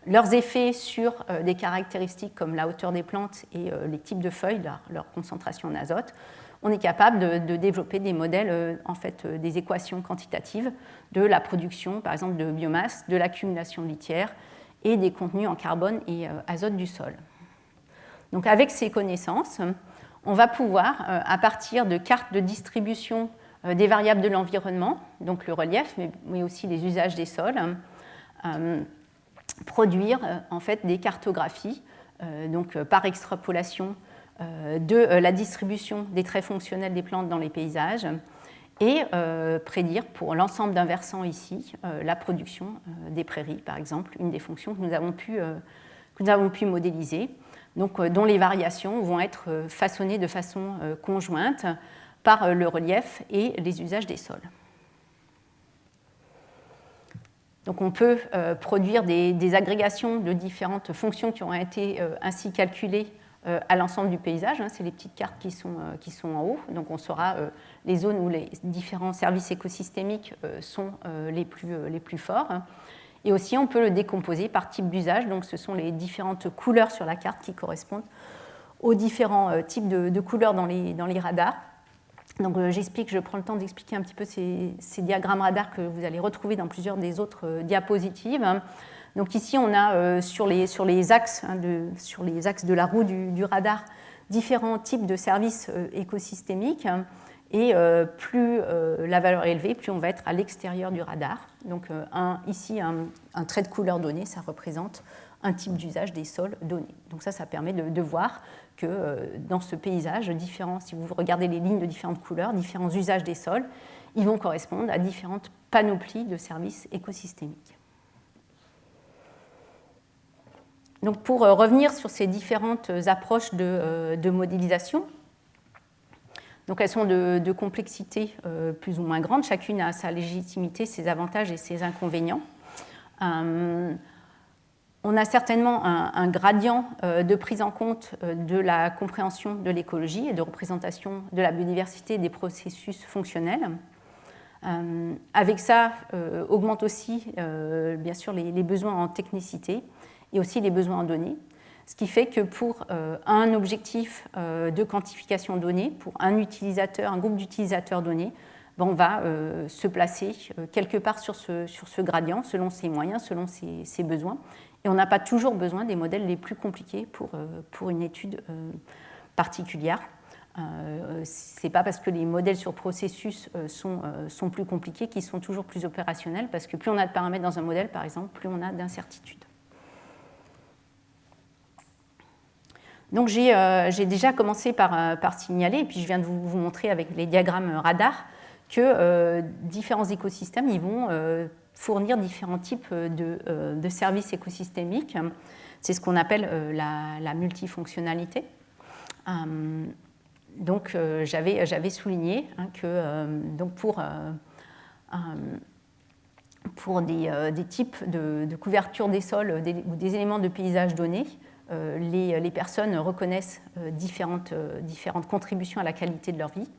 leurs effets sur des caractéristiques comme la hauteur des plantes et les types de feuilles, leur concentration en azote, on est capable de développer des modèles, en fait, des équations quantitatives de la production, par exemple, de biomasse, de l'accumulation litière et des contenus en carbone et azote du sol. Donc, avec ces connaissances, on va pouvoir, à partir de cartes de distribution des variables de l'environnement, donc le relief, mais aussi les usages des sols, produire en fait des cartographies, donc par extrapolation de la distribution des traits fonctionnels des plantes dans les paysages et prédire pour l'ensemble d'un versant ici la production des prairies, par exemple, une des fonctions que nous avons pu modéliser, donc, dont les variations vont être façonnées de façon conjointe par le relief et les usages des sols. Donc, on peut produire des agrégations de différentes fonctions qui ont été ainsi calculées à l'ensemble du paysage. C'est les petites cartes qui sont en haut. Donc on saura les zones où les différents services écosystémiques sont les plus forts. Et aussi, on peut le décomposer par type d'usage. Donc ce sont les différentes couleurs sur la carte qui correspondent aux différents types de couleurs dans les radars. Donc je prends le temps d'expliquer un petit peu ces diagrammes radars que vous allez retrouver dans plusieurs des autres diapositives. Donc ici, on a sur les axes de la roue du radar différents types de services écosystémiques. Et plus la valeur est élevée, plus on va être à l'extérieur du radar. Donc ici, un trait de couleur donné, ça représente un type d'usage des sols donnés. Donc ça permet de voir que dans ce paysage, si vous regardez les lignes de différentes couleurs, différents usages des sols, ils vont correspondre à différentes panoplies de services écosystémiques. Donc pour revenir sur ces différentes approches de modélisation, donc elles sont de complexité plus ou moins grande, chacune a sa légitimité, ses avantages et ses inconvénients. On a certainement un gradient de prise en compte de la compréhension de l'écologie et de représentation de la biodiversité et des processus fonctionnels. Avec ça, augmente aussi bien sûr les besoins en technicité et aussi les besoins en données, ce qui fait que pour un objectif de quantification donnée, pour un groupe d'utilisateurs donnés, on va se placer quelque part sur ce gradient, selon ses moyens, selon ses besoins. Et on n'a pas toujours besoin des modèles les plus compliqués pour une étude particulière. Ce n'est pas parce que les modèles sur processus sont plus compliqués qu'ils sont toujours plus opérationnels, parce que plus on a de paramètres dans un modèle, par exemple, plus on a d'incertitudes. Donc j'ai déjà commencé par signaler, et puis je viens de vous montrer avec les diagrammes radar, que différents écosystèmes ils vont fournir différents types de services écosystémiques. C'est ce qu'on appelle la multifonctionnalité. Donc j'avais souligné que donc pour des types de couverture des sols ou des éléments de paysage donnés, les personnes reconnaissent différentes contributions à la qualité de leur vie.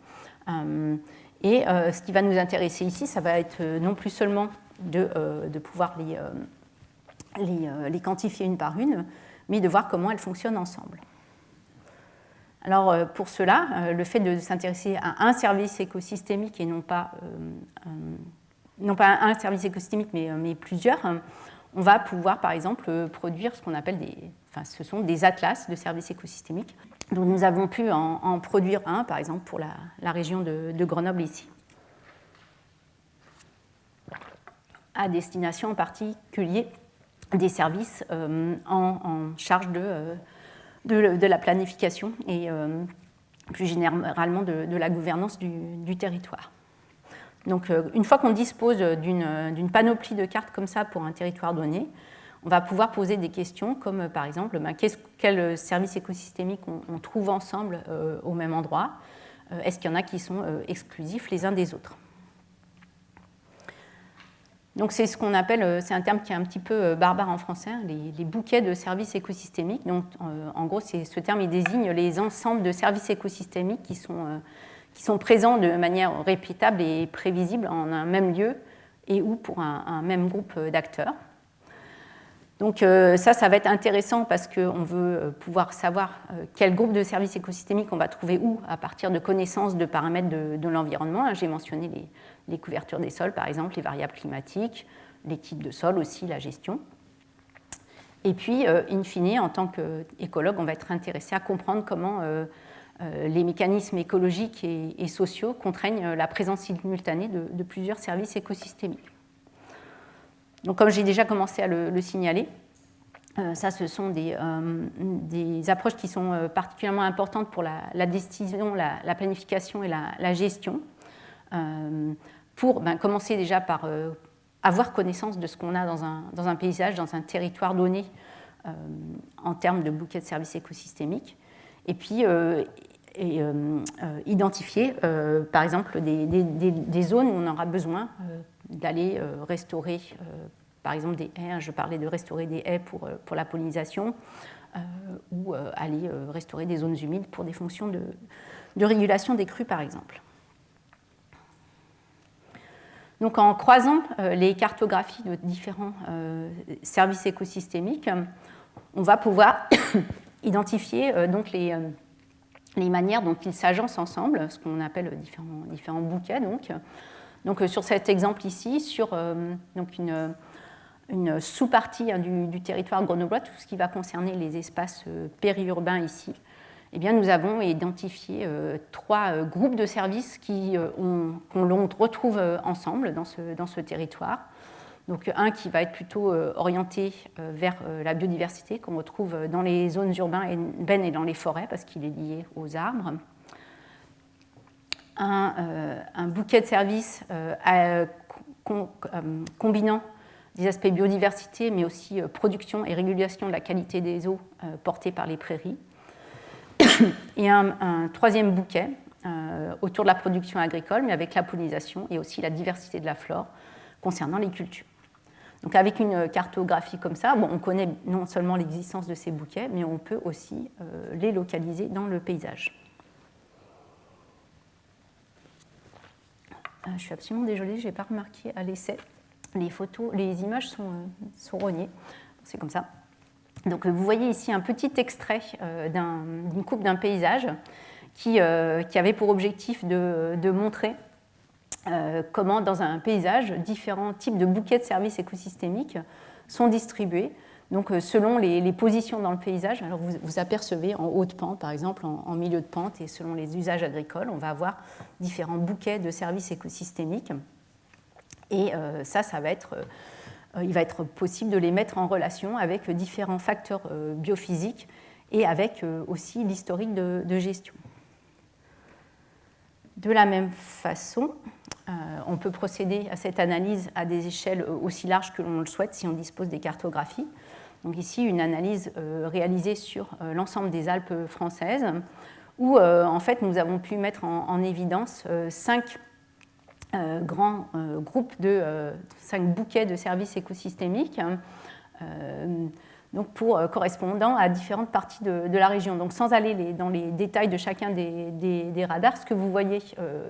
Et ce qui va nous intéresser ici, ça va être non plus seulement de pouvoir les quantifier une par une, mais de voir comment elles fonctionnent ensemble. Alors pour cela, le fait de s'intéresser à un service écosystémique et non pas un service écosystémique, mais plusieurs, on va pouvoir par exemple produire ce qu'on appelle ce sont des atlas de services écosystémiques. Donc nous avons pu en produire un, par exemple, pour la région de Grenoble ici, à destination en particulier des services en charge de la planification et plus généralement de la gouvernance du territoire. Donc une fois qu'on dispose d'une panoplie de cartes comme ça pour un territoire donné, on va pouvoir poser des questions comme par exemple quels services écosystémiques on trouve ensemble au même endroit. Est-ce qu'il y en a qui sont exclusifs les uns des autres? Donc c'est ce qu'on appelle, c'est un terme qui est un petit peu barbare en français, les bouquets de services écosystémiques. Donc en gros, ce terme il désigne les ensembles de services écosystémiques qui sont présents de manière répétable et prévisible en un même lieu et ou pour un même groupe d'acteurs. Donc ça va être intéressant parce qu'on veut pouvoir savoir quel groupe de services écosystémiques on va trouver où à partir de connaissances de paramètres de l'environnement. J'ai mentionné les couvertures des sols, par exemple, les variables climatiques, les types de sols aussi, la gestion. Et puis, in fine, en tant qu'écologue, on va être intéressé à comprendre comment les mécanismes écologiques et sociaux contraignent la présence simultanée de plusieurs services écosystémiques. Donc, comme j'ai déjà commencé à le signaler, ce sont des approches qui sont particulièrement importantes pour la décision, la planification et la gestion, pour commencer déjà par avoir connaissance de ce qu'on a dans un paysage, dans un territoire donné, en termes de bouquet de services écosystémiques, et puis identifier, par exemple, des zones où on aura besoin d'aller restaurer par exemple des haies, je parlais de restaurer des haies pour la pollinisation, ou aller restaurer des zones humides pour des fonctions de régulation des crues, par exemple. Donc, en croisant les cartographies de différents services écosystémiques, on va pouvoir identifier donc les manières dont ils s'agencent ensemble, ce qu'on appelle différents bouquets. Donc sur cet exemple ici, sur donc une sous-partie du territoire grenoblois, tout ce qui va concerner les espaces périurbains ici, eh bien, nous avons identifié 3 groupes de services qu'on retrouve ensemble dans ce territoire. Donc un qui va être plutôt orienté vers la biodiversité, qu'on retrouve dans les zones urbaines et dans les forêts, parce qu'il est lié aux arbres. Un bouquet de services combinant des aspects biodiversité, mais aussi production et régulation de la qualité des eaux portées par les prairies. Et un 3e bouquet autour de la production agricole, mais avec la pollinisation et aussi la diversité de la flore concernant les cultures. Donc avec une cartographie comme ça, on connaît non seulement l'existence de ces bouquets, mais on peut aussi les localiser dans le paysage. Je suis absolument désolée, je n'ai pas remarqué à l'essai. Les images sont rognées. C'est comme ça. Donc vous voyez ici un petit extrait d'une coupe d'un paysage qui avait pour objectif de montrer comment dans un paysage, différents types de bouquets de services écosystémiques sont distribués. Donc selon les positions dans le paysage, alors vous apercevez en haut de pente, par exemple, en milieu de pente, et selon les usages agricoles, on va avoir différents bouquets de services écosystémiques. Et il va être possible de les mettre en relation avec différents facteurs biophysiques et avec aussi l'historique de gestion. De la même façon, on peut procéder à cette analyse à des échelles aussi larges que l'on le souhaite si on dispose des cartographies. Donc ici, une analyse réalisée sur l'ensemble des Alpes françaises, où en fait nous avons pu mettre en évidence 5 grands groupes 5 bouquets de services écosystémiques, donc correspondant à différentes parties de la région. Donc sans aller dans les détails de chacun des radars, ce que vous voyez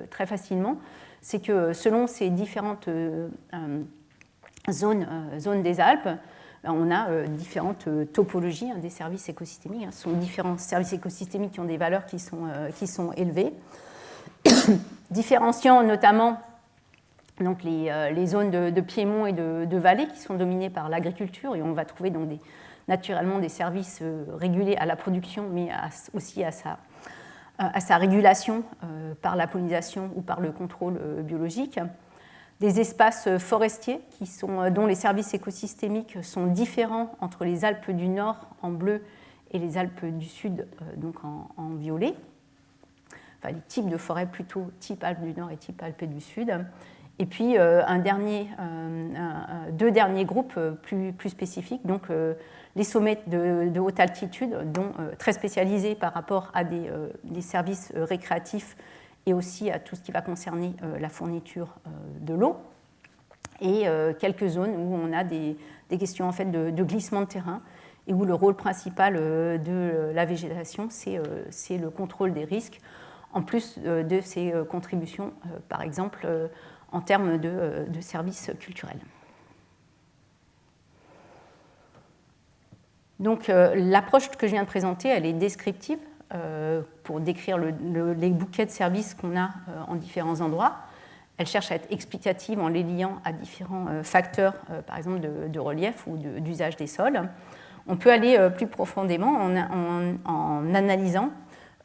très facilement, c'est que selon ces différentes zones des Alpes, on a différentes topologies des services écosystémiques. Ce sont différents services écosystémiques qui ont des valeurs qui sont élevées, différenciant notamment donc les zones de piémont et de vallée qui sont dominées par l'agriculture, et on va trouver donc naturellement des services régulés à la production, mais aussi à sa régulation par la pollinisation ou par le contrôle biologique. Des espaces forestiers dont les services écosystémiques sont différents entre les Alpes du Nord en bleu et les Alpes du Sud donc en violet. Enfin, les types de forêts plutôt type Alpes du Nord et type Alpes du Sud. Et puis deux derniers groupes plus spécifiques, donc les sommets de haute altitude, très spécialisés par rapport à des services récréatifs et aussi à tout ce qui va concerner la fourniture de l'eau, et quelques zones où on a des questions en fait de glissement de terrain et où le rôle principal de la végétation, c'est le contrôle des risques, en plus de ses contributions, par exemple, en termes de services culturels. Donc l'approche que je viens de présenter, elle est descriptive pour décrire les bouquets de services qu'on a en différents endroits. Elle cherche à être explicative en les liant à différents facteurs, par exemple de relief ou d'usage des sols. On peut aller plus profondément en analysant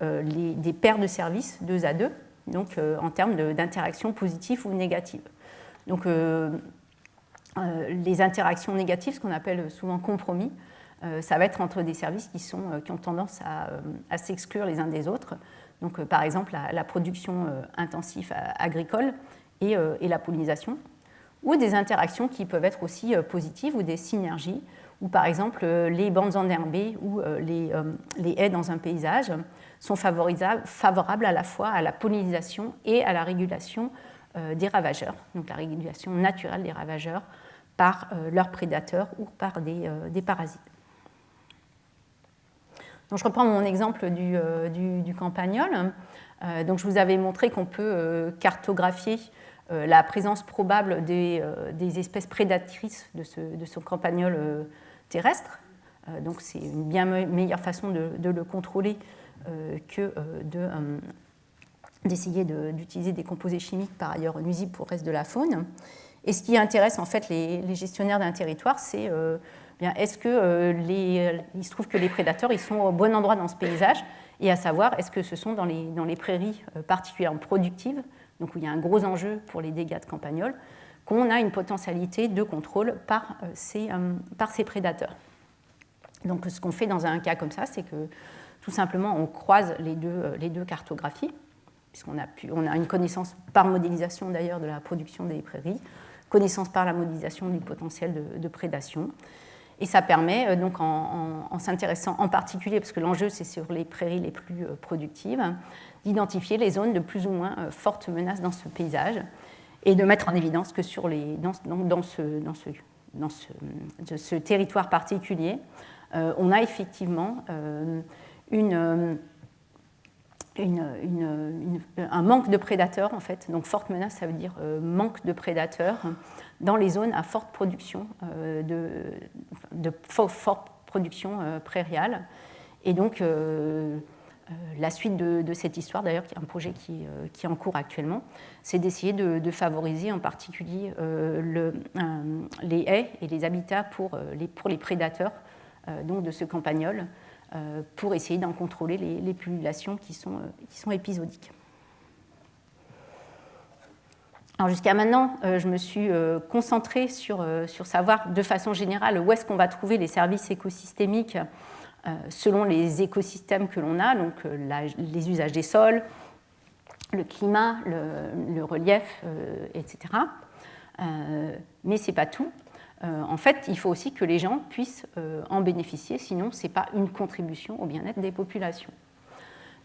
des paires de services 2 à 2, donc en termes d'interactions positives ou négatives. Donc les interactions négatives, ce qu'on appelle souvent compromis, ça va être entre des services qui ont tendance à s'exclure les uns des autres. Donc par exemple la production intensive agricole et la pollinisation, ou des interactions qui peuvent être aussi positives ou des synergies, où par exemple les bandes enherbées ou les haies dans un paysage sont favorables à la fois à la pollinisation et à la régulation des ravageurs, donc la régulation naturelle des ravageurs par leurs prédateurs ou par des parasites. Donc, je reprends mon exemple du campagnol. Donc, je vous avais montré qu'on peut cartographier la présence probable des espèces prédatrices de ce campagnol terrestre. Donc, c'est une bien meilleure façon de le contrôler que d'essayer d'utiliser des composés chimiques par ailleurs nuisibles pour le reste de la faune. Et ce qui intéresse en fait les gestionnaires d'un territoire, c'est est-ce que il se trouve que les prédateurs ils sont au bon endroit dans ce paysage, et à savoir est-ce que ce sont dans les prairies particulièrement productives, donc où il y a un gros enjeu pour les dégâts de campagnol, qu'on a une potentialité de contrôle par ces prédateurs. Donc ce qu'on fait dans un cas comme ça, c'est que tout simplement on croise les deux cartographies, puisqu'on a une connaissance par modélisation d'ailleurs de la production des prairies, connaissance par la modélisation du potentiel de prédation. Et ça permet, donc, en s'intéressant en particulier, parce que l'enjeu c'est sur les prairies les plus productives, d'identifier les zones de plus ou moins fortes menaces dans ce paysage et de mettre en évidence que dans ce territoire particulier, on a effectivement un manque de prédateurs, en fait. Donc, forte menace, ça veut dire manque de prédateurs dans les zones à forte production, forte production prairiale. Et donc, la suite de cette histoire, d'ailleurs, qui est un projet qui est en cours actuellement, c'est d'essayer de favoriser en particulier les haies et les habitats pour les prédateurs donc de ce campagnol, pour essayer d'en contrôler les pullulations qui sont épisodiques. Alors jusqu'à maintenant, je me suis concentrée sur savoir de façon générale où est-ce qu'on va trouver les services écosystémiques selon les écosystèmes que l'on a, donc les usages des sols, le climat, le relief, etc. Mais ce n'est pas tout. En fait, il faut aussi que les gens puissent en bénéficier, sinon ce n'est pas une contribution au bien-être des populations.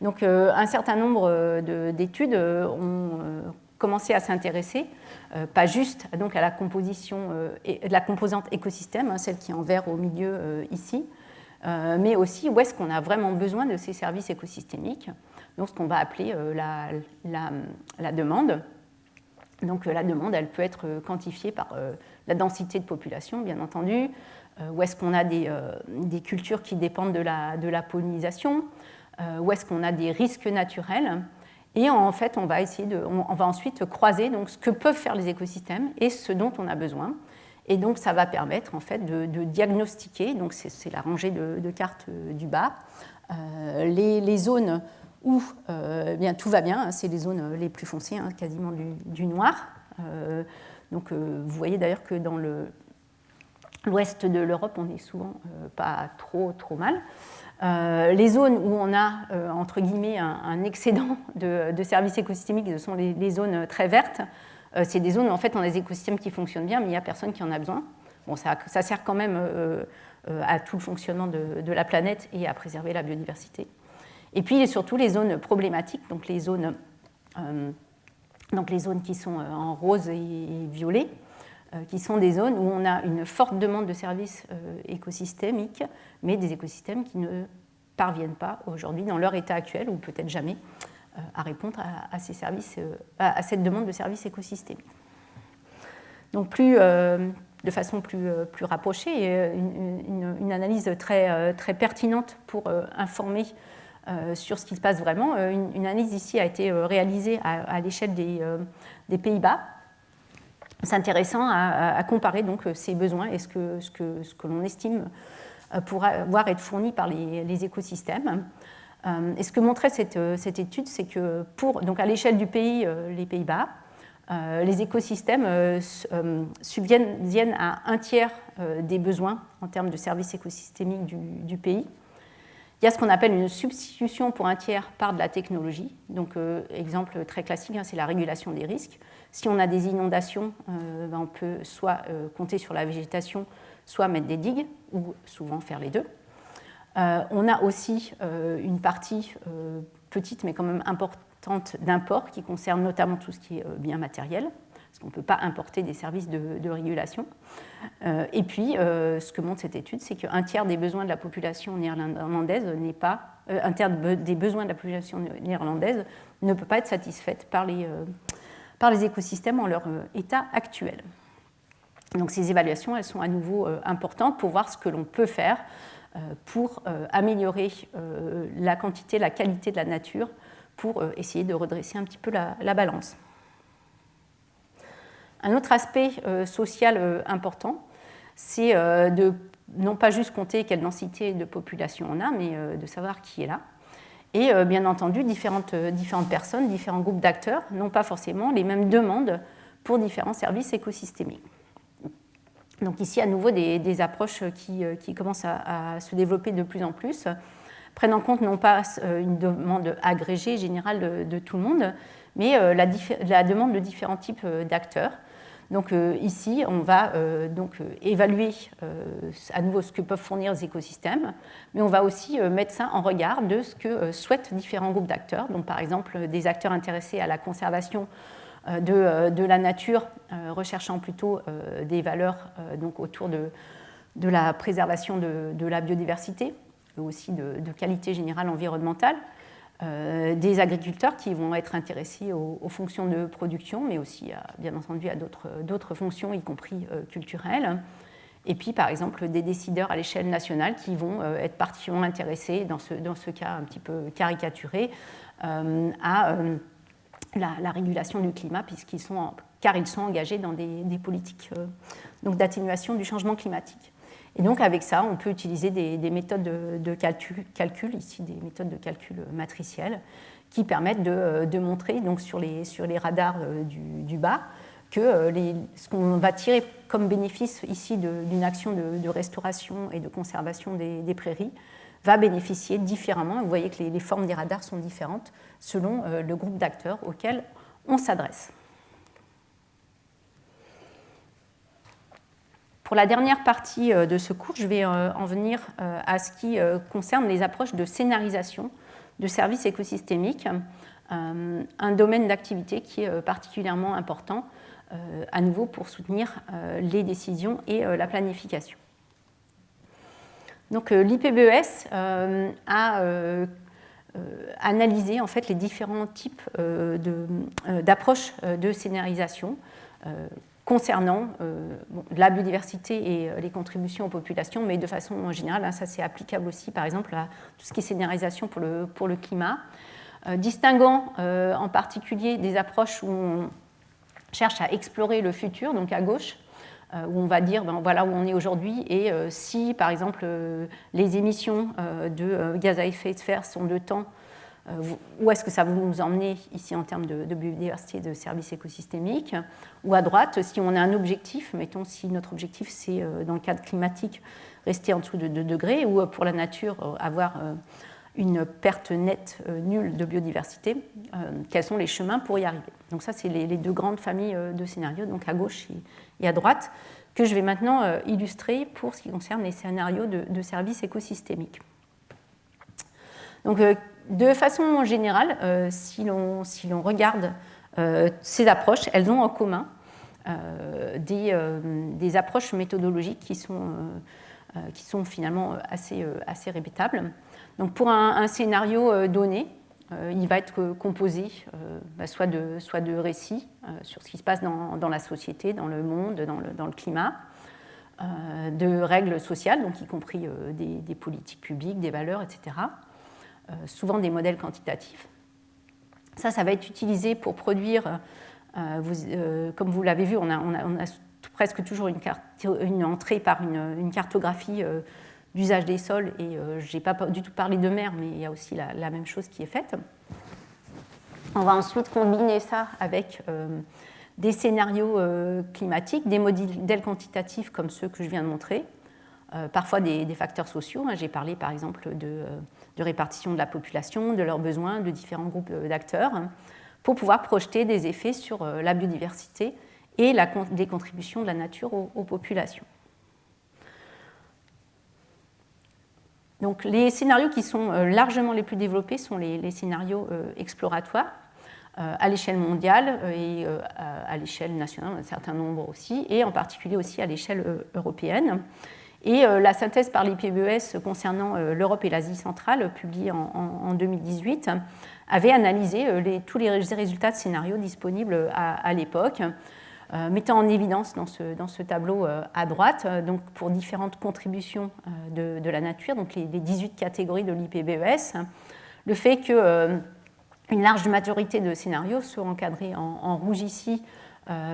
Donc un certain nombre d'études ont commencé à s'intéresser, pas juste donc, à la composition, la composante écosystème, celle qui est en vert au milieu ici, mais aussi où est-ce qu'on a vraiment besoin de ces services écosystémiques, donc ce qu'on va appeler la demande. Donc la demande, elle peut être quantifiée par la densité de population, bien entendu, où est-ce qu'on a des cultures qui dépendent de la pollinisation, où est-ce qu'on a des risques naturels, et en fait on va ensuite croiser donc, ce que peuvent faire les écosystèmes et ce dont on a besoin. Et donc ça va permettre en fait de diagnostiquer, donc c'est la rangée de cartes du bas, les zones où bien, tout va bien, c'est les zones les plus foncées, quasiment du noir. Donc vous voyez d'ailleurs que dans l'ouest de l'Europe, on n'est souvent pas trop mal. Les zones où on a, entre guillemets, un excédent de services écosystémiques, ce sont les zones très vertes. C'est des zones où en fait, on a des écosystèmes qui fonctionnent bien, mais il n'y a personne qui en a besoin. Bon, ça sert quand même à tout le fonctionnement de la planète et à préserver la biodiversité. Et puis surtout les zones problématiques, donc les zones qui sont en rose et violet, qui sont des zones où on a une forte demande de services écosystémiques, mais des écosystèmes qui ne parviennent pas aujourd'hui, dans leur état actuel, ou peut-être jamais, à répondre à cette demande de services écosystémiques. Donc de façon plus rapprochée, une analyse très pertinente pour informer sur ce qui se passe vraiment. Une analyse ici a été réalisée à l'échelle des Pays-Bas, s'intéressant à comparer donc, ces besoins et ce que l'on estime pouvoir être fourni par les écosystèmes. Et ce que montrait cette étude, c'est que donc à l'échelle du pays, les Pays-Bas, les écosystèmes subviennent à un tiers des besoins en termes de services écosystémiques du pays. Il y a ce qu'on appelle une substitution pour un tiers par de la technologie. Donc, exemple très classique, c'est la régulation des risques. Si on a des inondations, on peut soit compter sur la végétation, soit mettre des digues, ou souvent faire les deux. On a aussi une partie petite, mais quand même importante, d'import qui concerne notamment tout ce qui est bien matériel. parce qu'on ne peut pas importer des services de régulation. Et puis, ce que montre cette étude, c'est qu'un tiers des besoins de la population néerlandaise n'est pas, un tiers des besoins de la population néerlandaise ne peut pas être satisfaite par les écosystèmes en leur état actuel. Donc ces évaluations, elles sont à nouveau importantes pour voir ce que l'on peut faire pour améliorer la quantité, la qualité de la nature, pour essayer de redresser un petit peu la balance. Un autre aspect social important, c'est de non pas juste compter quelle densité de population on a, mais de savoir qui est là. Et bien entendu, différentes personnes, différents groupes d'acteurs n'ont pas forcément les mêmes demandes pour différents services écosystémiques. Donc ici, à nouveau, des approches qui commencent à se développer de plus en plus, prennent en compte non pas une demande agrégée, générale de tout le monde, mais la demande de différents types d'acteurs. Donc ici, on va évaluer à nouveau ce que peuvent fournir les écosystèmes, mais on va aussi mettre ça en regard de ce que souhaitent différents groupes d'acteurs. Donc par exemple, des acteurs intéressés à la conservation de la nature, recherchant plutôt des valeurs donc autour de la préservation de la biodiversité, mais aussi de qualité générale environnementale. Des agriculteurs qui vont être intéressés aux fonctions de production, mais aussi, bien entendu, à d'autres fonctions, y compris culturelles. Et puis, par exemple, des décideurs à l'échelle nationale qui vont être particulièrement intéressés, dans ce cas un petit peu caricaturé, à la régulation du climat, car ils sont engagés dans des politiques d'atténuation du changement climatique. Et donc avec ça, on peut utiliser des méthodes de calcul, ici des méthodes de calcul matriciel, qui permettent de montrer donc, sur les radars du bas que ce qu'on va tirer comme bénéfice ici d'une action de restauration et de conservation des prairies va bénéficier différemment. Vous voyez que les formes des radars sont différentes selon le groupe d'acteurs auquel on s'adresse. Pour la dernière partie de ce cours, je vais en venir à ce qui concerne les approches de scénarisation de services écosystémiques, un domaine d'activité qui est particulièrement important, à nouveau pour soutenir les décisions et la planification. Donc l'IPBES a analysé en fait les différents types d'approches de scénarisation concernant la biodiversité et les contributions aux populations, mais de façon générale, ça c'est applicable aussi par exemple à tout ce qui est scénarisation pour le climat, distinguant en particulier des approches où on cherche à explorer le futur, donc à gauche, où on va dire voilà où on est aujourd'hui et si par exemple les émissions de gaz à effet de serre sont de temps, où est-ce que ça va nous emmener ici en termes de biodiversité et de services écosystémiques, ou à droite, si on a un objectif, mettons si notre objectif c'est dans le cadre climatique rester en dessous de 2 degrés, ou pour la nature avoir une perte nette nulle de biodiversité, quels sont les chemins pour y arriver. Donc ça c'est les deux grandes familles de scénarios, donc à gauche et à droite, que je vais maintenant illustrer pour ce qui concerne les scénarios de services écosystémiques. Donc de façon générale, si l'on regarde ces approches, elles ont en commun des approches méthodologiques qui sont finalement assez répétables. Donc pour un scénario donné, il va être composé soit de récits sur ce qui se passe dans la société, dans le monde, dans le climat, de règles sociales, donc y compris des politiques publiques, des valeurs, etc., souvent des modèles quantitatifs. Ça va être utilisé pour produire, comme vous l'avez vu, on a presque toujours une entrée par une cartographie d'usage des sols, et je n'ai pas du tout parlé de mer, mais il y a aussi la même chose qui est faite. On va ensuite combiner ça avec des scénarios climatiques, des modèles quantitatifs comme ceux que je viens de montrer, parfois des facteurs sociaux. J'ai parlé par exemple de répartition de la population, de leurs besoins, de différents groupes d'acteurs, pour pouvoir projeter des effets sur la biodiversité et les contributions de la nature aux populations. Donc, les scénarios qui sont largement les plus développés sont les scénarios exploratoires, à l'échelle mondiale et à l'échelle nationale, un certain nombre aussi, et en particulier aussi à l'échelle européenne. Et la synthèse par l'IPBES concernant l'Europe et l'Asie centrale, publiée en 2018, avait analysé tous les résultats de scénarios disponibles à l'époque, mettant en évidence dans ce tableau à droite, donc pour différentes contributions de la nature, donc les 18 catégories de l'IPBES, le fait qu'une large majorité de scénarios, ceux encadrés en rouge ici,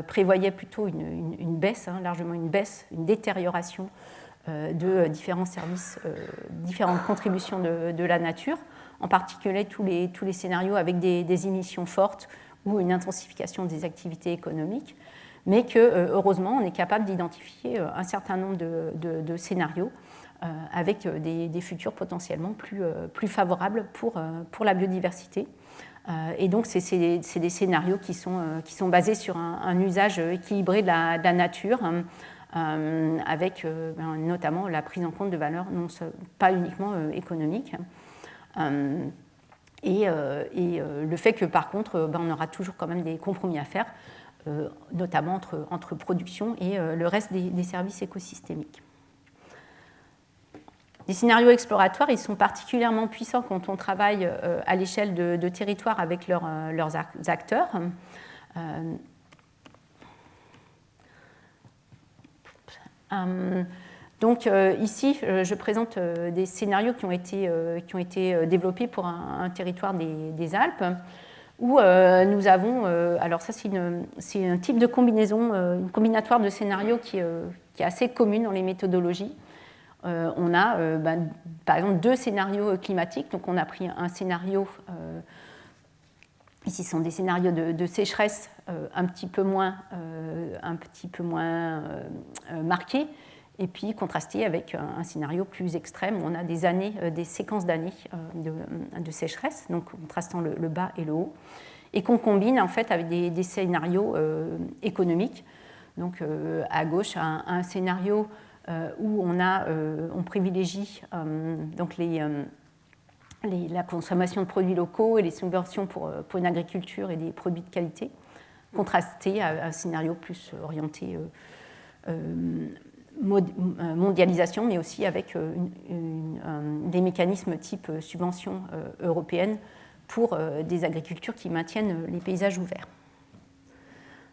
prévoyaient plutôt une baisse, largement une baisse, une détérioration de différents services, différentes contributions de la nature, en particulier tous les scénarios avec des émissions fortes ou une intensification des activités économiques, mais que, heureusement, on est capable d'identifier un certain nombre de scénarios avec des futurs potentiellement plus favorables pour la biodiversité. Et donc, c'est des scénarios qui sont basés sur un usage équilibré de la nature, avec notamment la prise en compte de valeurs pas uniquement économiques. Et le fait que, par contre, on aura toujours quand même des compromis à faire, notamment entre production et le reste des services écosystémiques. Les scénarios exploratoires, ils sont particulièrement puissants quand on travaille à l'échelle de territoires avec leurs acteurs. Donc ici, je présente des scénarios qui ont été développés pour un territoire des Alpes, où nous avons, alors ça c'est un type de combinaison, une combinatoire de scénarios qui est assez commune dans les méthodologies. On a par exemple 2 scénarios climatiques, donc on a pris un scénario, ici ce sont des scénarios de sécheresse un petit peu moins marqués, et puis contrasté avec un scénario plus extrême où on a des séquences d'années de sécheresse, donc contrastant le bas et le haut, et qu'on combine en fait avec des scénarios économiques. Donc à gauche, un scénario où on privilégie donc la consommation de produits locaux et les subventions pour une agriculture et des produits de qualité, contrasté à un scénario plus orienté mondialisation, mais aussi avec des mécanismes type subventions européennes pour des agricultures qui maintiennent les paysages ouverts.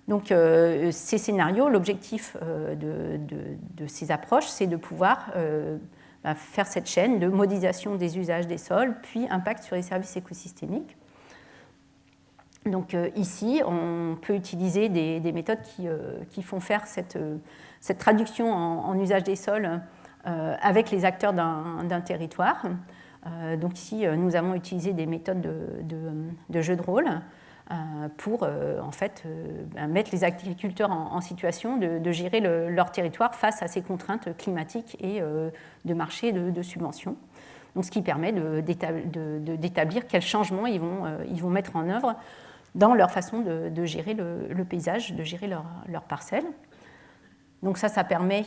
Donc ces scénarios, l'objectif de ces approches, c'est de pouvoir faire cette chaîne de modélisation des usages des sols, puis impact sur les services écosystémiques. Donc ici, on peut utiliser des méthodes qui font faire cette traduction en usage des sols avec les acteurs d'un territoire. Donc ici, nous avons utilisé des méthodes de jeu de rôle pour en fait mettre les agriculteurs en situation de gérer leur territoire face à ces contraintes climatiques et de marché de subventions. Donc, ce qui permet d'établir quels changements ils vont mettre en œuvre dans leur façon de gérer le paysage, de gérer leur parcelle. Donc ça permet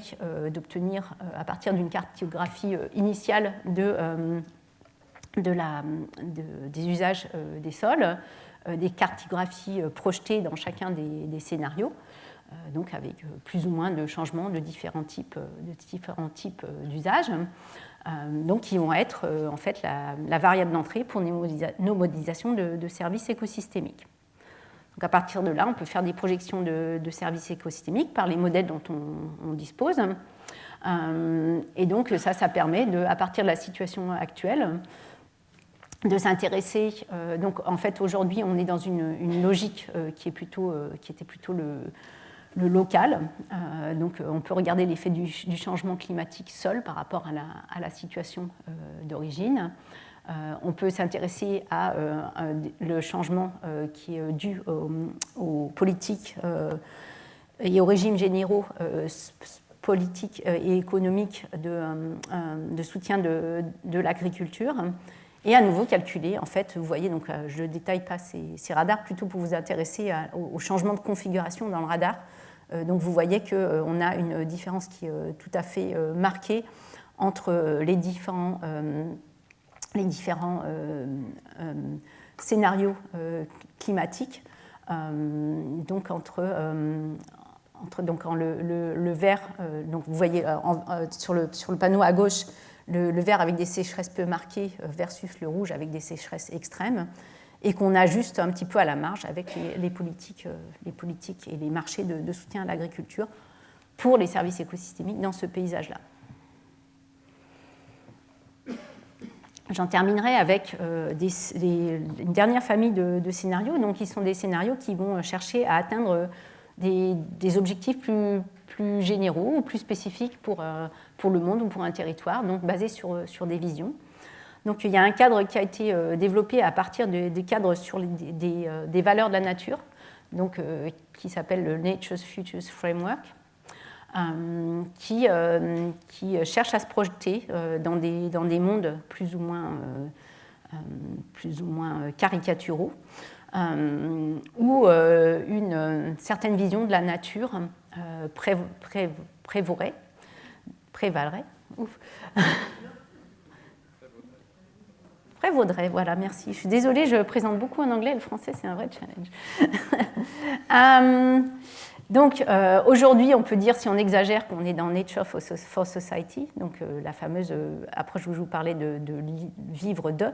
d'obtenir, à partir d'une cartographie initiale des usages des sols, des cartographies projetées dans chacun des scénarios, donc avec plus ou moins de changements de différents types d'usages, donc qui vont être en fait la variable d'entrée pour nos modélisations de services écosystémiques. Donc à partir de là, on peut faire des projections de services écosystémiques par les modèles dont on dispose. Et donc ça permet, à partir de la situation actuelle, de s'intéresser. Donc en fait, aujourd'hui, on est dans une logique qui était plutôt le local. Donc on peut regarder l'effet du changement climatique seul par rapport à la situation d'origine. On peut s'intéresser à le changement qui est dû aux politiques et aux régimes généraux politiques et économiques de soutien de l'agriculture. Et à nouveau calculer, en fait, vous voyez, donc, je ne détaille pas ces radars, plutôt pour vous intéresser au changement de configuration dans le radar. Donc vous voyez qu'on a une différence qui est tout à fait marquée entre les différents scénarios climatiques, donc entre le vert, donc vous voyez sur le panneau à gauche, le vert avec des sécheresses peu marquées versus le rouge avec des sécheresses extrêmes, et qu'on ajuste un petit peu à la marge avec les politiques et les marchés de soutien à l'agriculture pour les services écosystémiques dans ce paysage-là. J'en terminerai avec une dernière famille de scénarios, donc qui sont des scénarios qui vont chercher à atteindre des objectifs plus généraux ou plus spécifiques pour le monde ou pour un territoire, donc basés sur des visions. Donc il y a un cadre qui a été développé à partir des cadres sur des valeurs de la nature, donc, qui s'appelle le Nature's Futures Framework, qui cherche à se projeter dans des mondes plus ou moins caricaturaux, où une certaine vision de la nature prévalerait. Prévaudrait, voilà, merci. Je suis désolée, je présente beaucoup en anglais, le français, c'est un vrai challenge. Donc, aujourd'hui, on peut dire, si on exagère, qu'on est dans Nature for Society, donc la fameuse approche où je vous parlais de vivre de.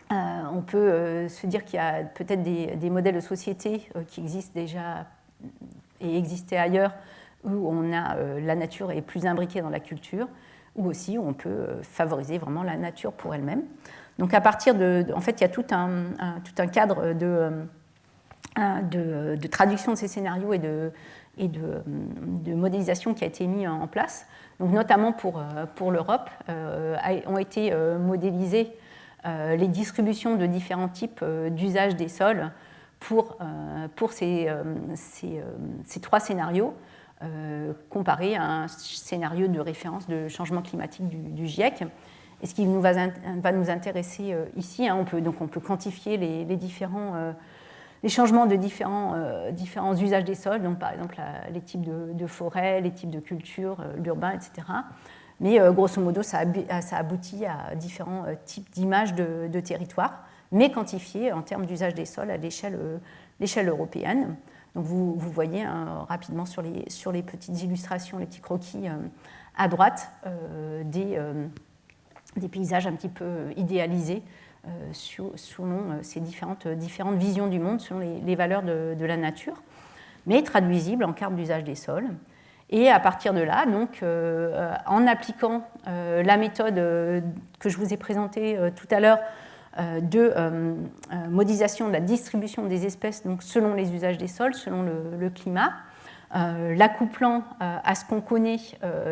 On peut se dire qu'il y a peut-être des modèles de société qui existent déjà et existaient ailleurs, où la nature est plus imbriquée dans la culture, ou aussi on peut favoriser vraiment la nature pour elle-même. Donc à partir en fait, il y a tout un cadre de traduction de ces scénarios et de modélisation qui a été mis en place. Donc notamment pour l'Europe, ont été modélisées les distributions de différents types d'usage des sols pour ces trois scénarios, comparé à un scénario de référence de changement climatique du GIEC. Et ce qui va nous intéresser ici, on peut quantifier les changements de différents usages des sols, donc par exemple les types de forêts, les types de cultures, l'urbain, etc. Mais grosso modo, ça aboutit à différents types d'images de territoire, mais quantifiés en termes d'usage des sols à l'échelle européenne. Donc vous voyez rapidement sur les petites illustrations, les petits croquis à droite, des paysages un petit peu idéalisés selon ces différentes visions du monde, selon les valeurs de la nature, mais traduisibles en carte d'usage des sols. Et à partir de là, donc, en appliquant la méthode que je vous ai présentée tout à l'heure, de modélisation de la distribution des espèces, donc selon les usages des sols, selon le climat, l'accouplant à ce qu'on connaît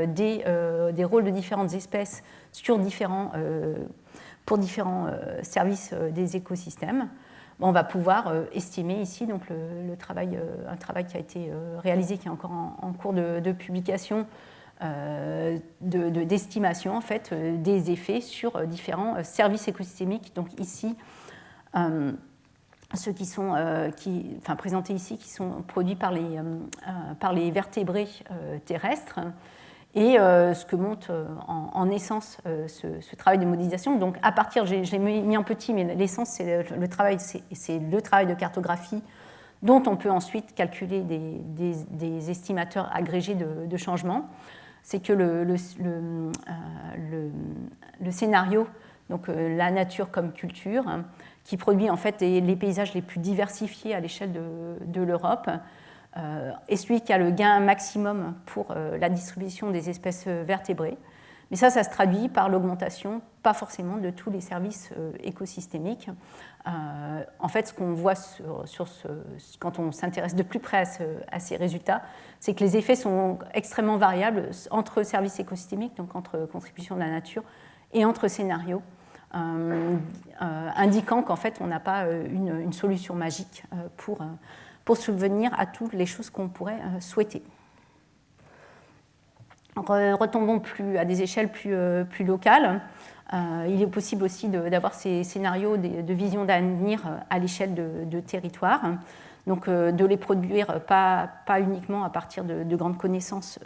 des rôles de différentes espèces pour différents services des écosystèmes. On va pouvoir estimer ici donc un travail qui a été réalisé, qui est encore en cours de publication, d'estimation en fait, des effets sur différents services écosystémiques. Donc ici, ceux qui sont présentés ici, qui sont produits par les vertébrés terrestres, et ce que montre en essence ce travail de modélisation. Donc à partir, je l'ai mis en petit, mais l'essence c'est le travail de cartographie dont on peut ensuite calculer des estimateurs agrégés de changement. C'est que le scénario, donc la nature comme culture, qui produit en fait les paysages les plus diversifiés à l'échelle de l'Europe, est celui qui a le gain maximum pour la distribution des espèces vertébrées. Mais ça se traduit par l'augmentation, pas forcément de tous les services écosystémiques. En fait, ce qu'on voit quand on s'intéresse de plus près à ces résultats, c'est que les effets sont extrêmement variables entre services écosystémiques, donc entre contribution de la nature, et entre scénarios, indiquant qu'en fait, on n'a pas une solution magique pour subvenir à toutes les choses qu'on pourrait souhaiter. Retombons à des échelles plus locales. Il est possible aussi d'avoir ces scénarios de vision d'avenir à l'échelle de territoire. Donc de les produire pas uniquement à partir de grandes connaissances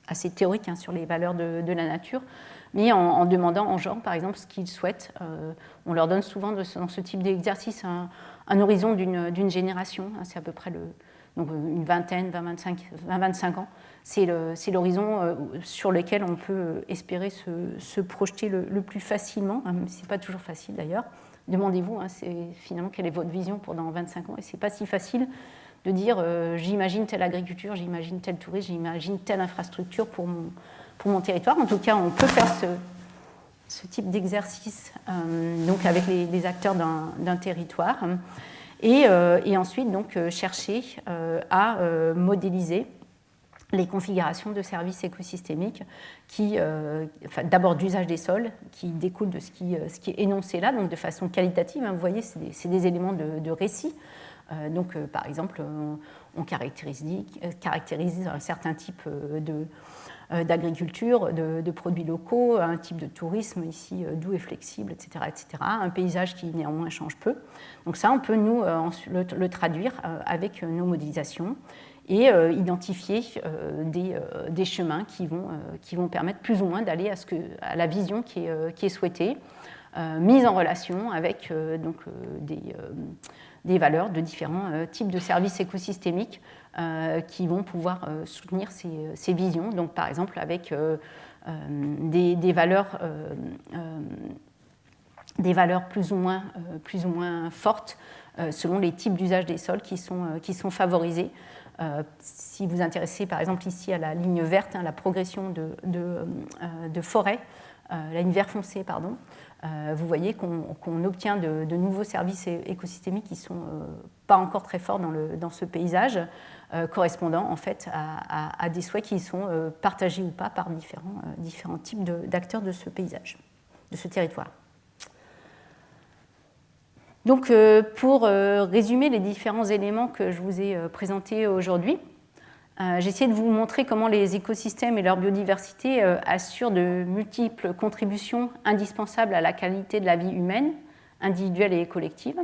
assez théoriques sur les valeurs de la nature, mais en demandant aux gens, par exemple, ce qu'ils souhaitent. On leur donne souvent dans ce type d'exercice un horizon d'une génération, c'est à peu près donc une vingtaine, 20-25 ans. C'est l'horizon sur lequel on peut espérer se projeter le plus facilement. Ce n'est pas toujours facile d'ailleurs. Demandez-vous finalement quelle est votre vision pour dans 25 ans. Et ce n'est pas si facile de dire j'imagine telle agriculture, j'imagine tel tourisme, j'imagine telle infrastructure pour mon territoire. En tout cas, on peut faire ce type d'exercice donc avec les acteurs d'un territoire. Et ensuite, donc, chercher à modéliser les configurations de services écosystémiques d'abord d'usage des sols, qui découlent de ce qui est énoncé là, donc de façon qualitative. Vous voyez, c'est des éléments de récit. Donc, par exemple, on caractérise un certain type d'agriculture, de produits locaux, un type de tourisme ici doux et flexible, etc., etc. Un paysage qui néanmoins change peu. Donc ça, on peut nous le traduire avec nos modélisations et identifier des chemins qui vont permettre plus ou moins d'aller à la vision qui est souhaitée, mise en relation avec des valeurs de différents types de services écosystémiques qui vont pouvoir soutenir ces visions. Donc, par exemple, avec des valeurs plus ou moins fortes selon les types d'usage des sols qui sont favorisés. Si vous vous intéressez par exemple ici à la ligne verte, la progression de forêt, la ligne vert foncé, pardon, vous voyez qu'on obtient de nouveaux services écosystémiques qui ne sont pas encore très forts dans ce paysage, correspondant en fait à des souhaits qui sont partagés ou pas par différents types d'acteurs de ce paysage, de ce territoire. Donc, pour résumer les différents éléments que je vous ai présentés aujourd'hui, j'ai essayé de vous montrer comment les écosystèmes et leur biodiversité assurent de multiples contributions indispensables à la qualité de la vie humaine, individuelle et collective.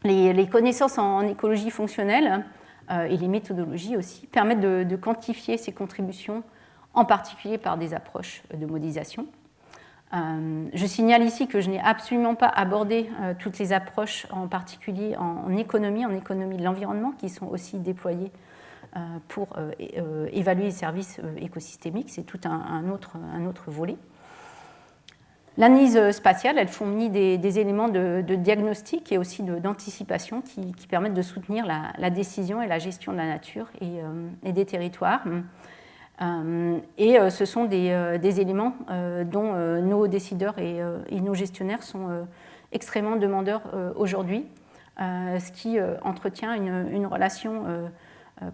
Les connaissances en écologie fonctionnelle et les méthodologies aussi permettent de quantifier ces contributions, en particulier par des approches de modélisation. Je signale ici que je n'ai absolument pas abordé toutes les approches, en particulier en économie de l'environnement, qui sont aussi déployées pour évaluer les services écosystémiques. C'est tout un autre volet. L'analyse spatiale, elle fournit des éléments de diagnostic et aussi d'anticipation qui permettent de soutenir la décision et la gestion de la nature et des territoires. Et ce sont des éléments dont nos décideurs et nos gestionnaires sont extrêmement demandeurs aujourd'hui, ce qui entretient une relation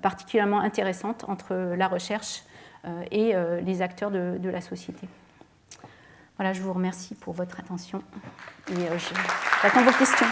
particulièrement intéressante entre la recherche et les acteurs de la société. Voilà, je vous remercie pour votre attention et j'attends vos questions.